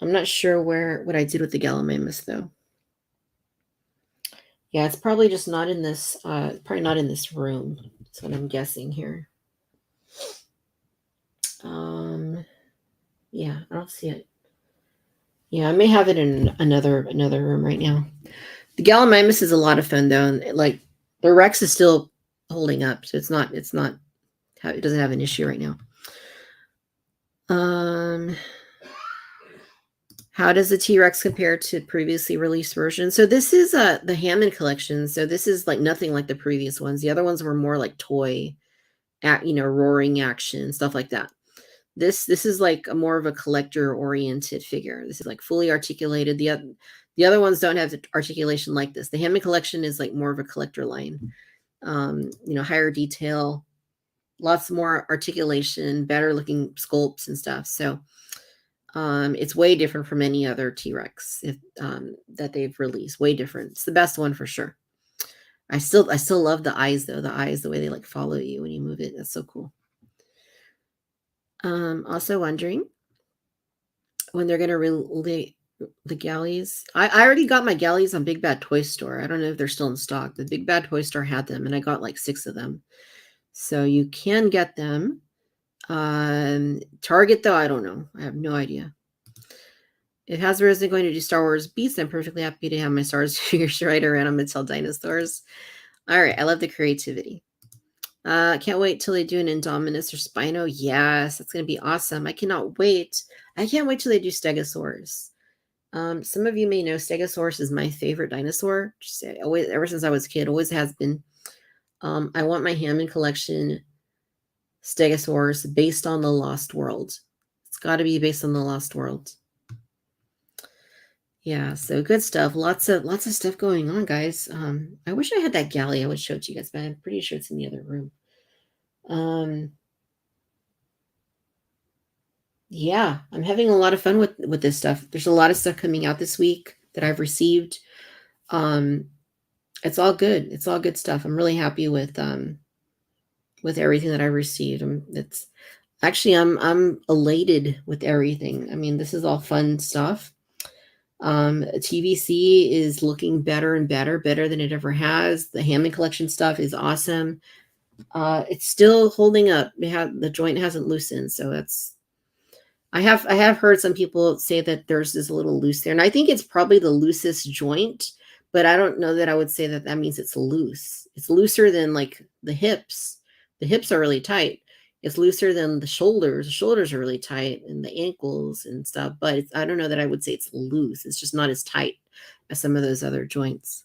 I'm not sure what I did with the Gallimimus though. Yeah, it's probably just not in this. Probably not in this room. That's what I'm guessing here. Yeah, I don't see it. Yeah, I may have it in another room right now. The Gallimimus is a lot of fun though, and like the Rex is still holding up, so it doesn't have an issue right now. How does the T-Rex compare to previously released versions? So this is the Hammond collection. So this is like nothing like the previous ones. The other ones were more like toy, roaring action, stuff like that. This is like more of a collector-oriented figure. This is like fully articulated. The other ones don't have articulation like this. The Hammond collection is like more of a collector line. Higher detail, lots more articulation, better looking sculpts and stuff. So it's way different from any other T-Rex that they've released. Way different. It's the best one for sure. I still love the eyes though. The eyes, the way they like follow you when you move it. That's so cool. Also wondering when they're gonna release the galleys. I already got my galleys on Big Bad Toy Store. I don't know if they're still in stock. The Big Bad Toy Store had them, and I got like 6 of them. So you can get them. Target though, I don't know. I have no idea. If Hasbro isn't going to do Star Wars Beasts, I'm perfectly happy to have my Star Wars figures ride around on Mattel dinosaurs. All right, I love the creativity. Can't wait till they do an Indominus or Spino. Yes, that's going to be awesome. I cannot wait. I can't wait till they do Stegosaurus. Some of you may know Stegosaurus is my favorite dinosaur. Always, ever since I was a kid, always has been. I want my Hammond collection Stegosaurus based on the Lost World. got to be based on the Lost World. Yeah, so good stuff. Lots of stuff going on, guys. I wish I had that galley. I would show it to you guys, but I'm pretty sure it's in the other room. Yeah, I'm having a lot of fun with this stuff. There's a lot of stuff coming out this week that I've received. Um, it's all good. It's all good stuff. I'm really happy with everything that I received. It's actually I'm elated with everything. I mean, this is all fun stuff. TVC is looking better and better than it ever has. The Hammond collection stuff is awesome. It's still holding up. The joint hasn't loosened, so that's I have heard some people say that there's this little loose there, and I think it's probably the loosest joint, but I don't know that I would say that that means it's loose. It's looser than like the hips. The hips are really tight. It's looser than the shoulders. The shoulders are really tight, and the ankles and stuff. But I don't know that I would say it's loose. It's just not as tight as some of those other joints.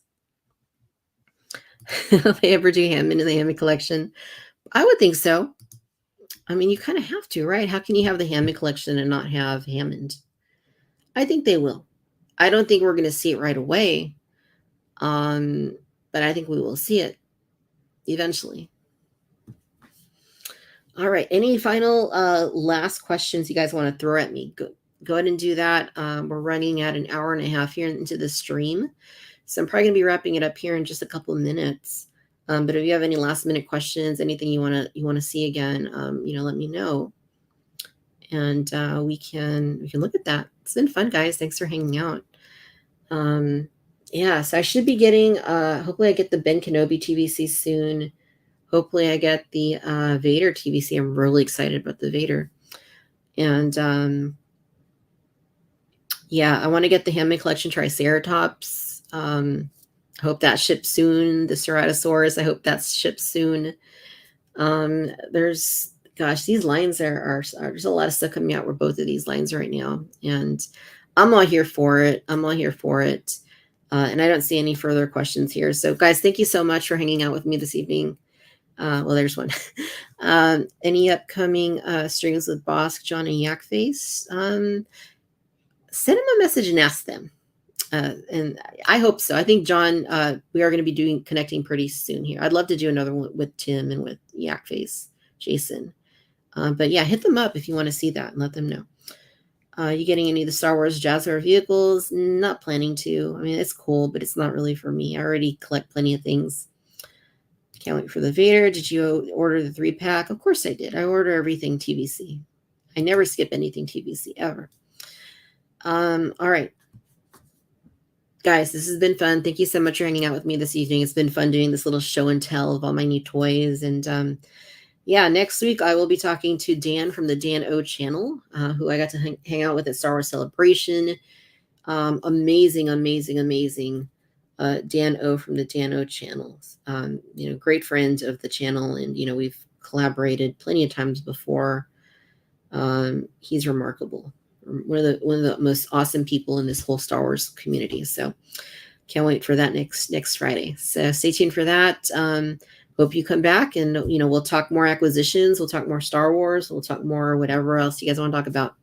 They ever do Hammond in the Hammond collection? I would think so. I mean, you kind of have to, right? How can you have the Hammond collection and not have Hammond? I think they will. I don't think we're going to see it right away, but I think we will see it eventually. All right. Any final last questions you guys want to throw at me? Go ahead and do that. We're running at an hour and a half here into the stream, so I'm probably going to be wrapping it up here in just a couple of minutes. But if you have any last minute questions, anything you want to see again, let me know, and we can look at that. It's been fun, guys. Thanks for hanging out. Yeah, so I should be getting. Hopefully, I get the Ben Kenobi TVC soon. Hopefully, I get the Vader TVC. I'm really excited about the Vader, and yeah, I want to get the Hammond Collection Triceratops. Hope that ships soon. The Ceratosaurus, I hope that's shipped soon. Gosh, these lines are there's a lot of stuff coming out with both of these lines right now, and I'm all here for it. I'm all here for it. And I don't see any further questions here. So, guys, thank you so much for hanging out with me this evening. Well, there's one. Any upcoming streams with Bosk, John, and Yakface? Send them a message and ask them. And I hope so. I think John, we are going to be connecting pretty soon here. I'd love to do another one with Tim and with Yakface, Jason. But yeah, hit them up if you want to see that and let them know. You getting any of the Star Wars Jazzar vehicles? Not planning to. I mean, it's cool, but it's not really for me. I already collect plenty of things. Can't wait for the Vader. Did you order the 3-pack? Of course I did. I order everything TVC. I never skip anything TVC ever. All right. Guys, this has been fun. Thank you so much for hanging out with me this evening. It's been fun doing this little show and tell of all my new toys. And yeah, next week I will be talking to Dan from the Dan O channel, who I got to hang out with at Star Wars Celebration. Amazing Dan O from the Dan O channels. Great friend of the channel, and we've collaborated plenty of times before. He's remarkable. One of the most awesome people in this whole Star Wars community. So can't wait for that next Friday. So stay tuned for that. Hope you come back, and we'll talk more acquisitions. We'll talk more Star Wars. We'll talk more whatever else you guys want to talk about.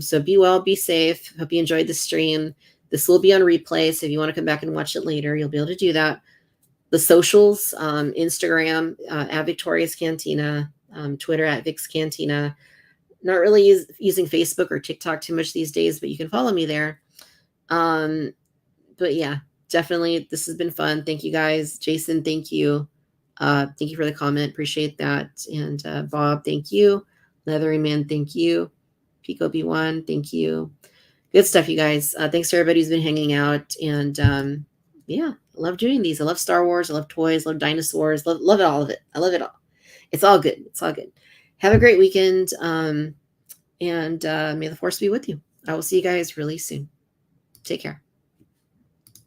So be well, be safe. Hope you enjoyed the stream. This will be on replay, so if you want to come back and watch it later, you'll be able to do that. The socials, Instagram at Victoria's Cantina, Twitter at Vic's Cantina. Not really using Facebook or TikTok too much these days, but you can follow me there. But yeah, definitely, this has been fun. Thank you, guys. Jason, thank you. Thank you for the comment. Appreciate that. And Bob, thank you. Leathery Man, thank you. Pico B1, thank you. Good stuff, you guys. Thanks to everybody who's been hanging out. And yeah, I love doing these. I love Star Wars. I love toys. I love dinosaurs. Love all of it. I love it all. It's all good. It's all good. Have a great weekend. And may the force be with you. I will see you guys really soon. Take care.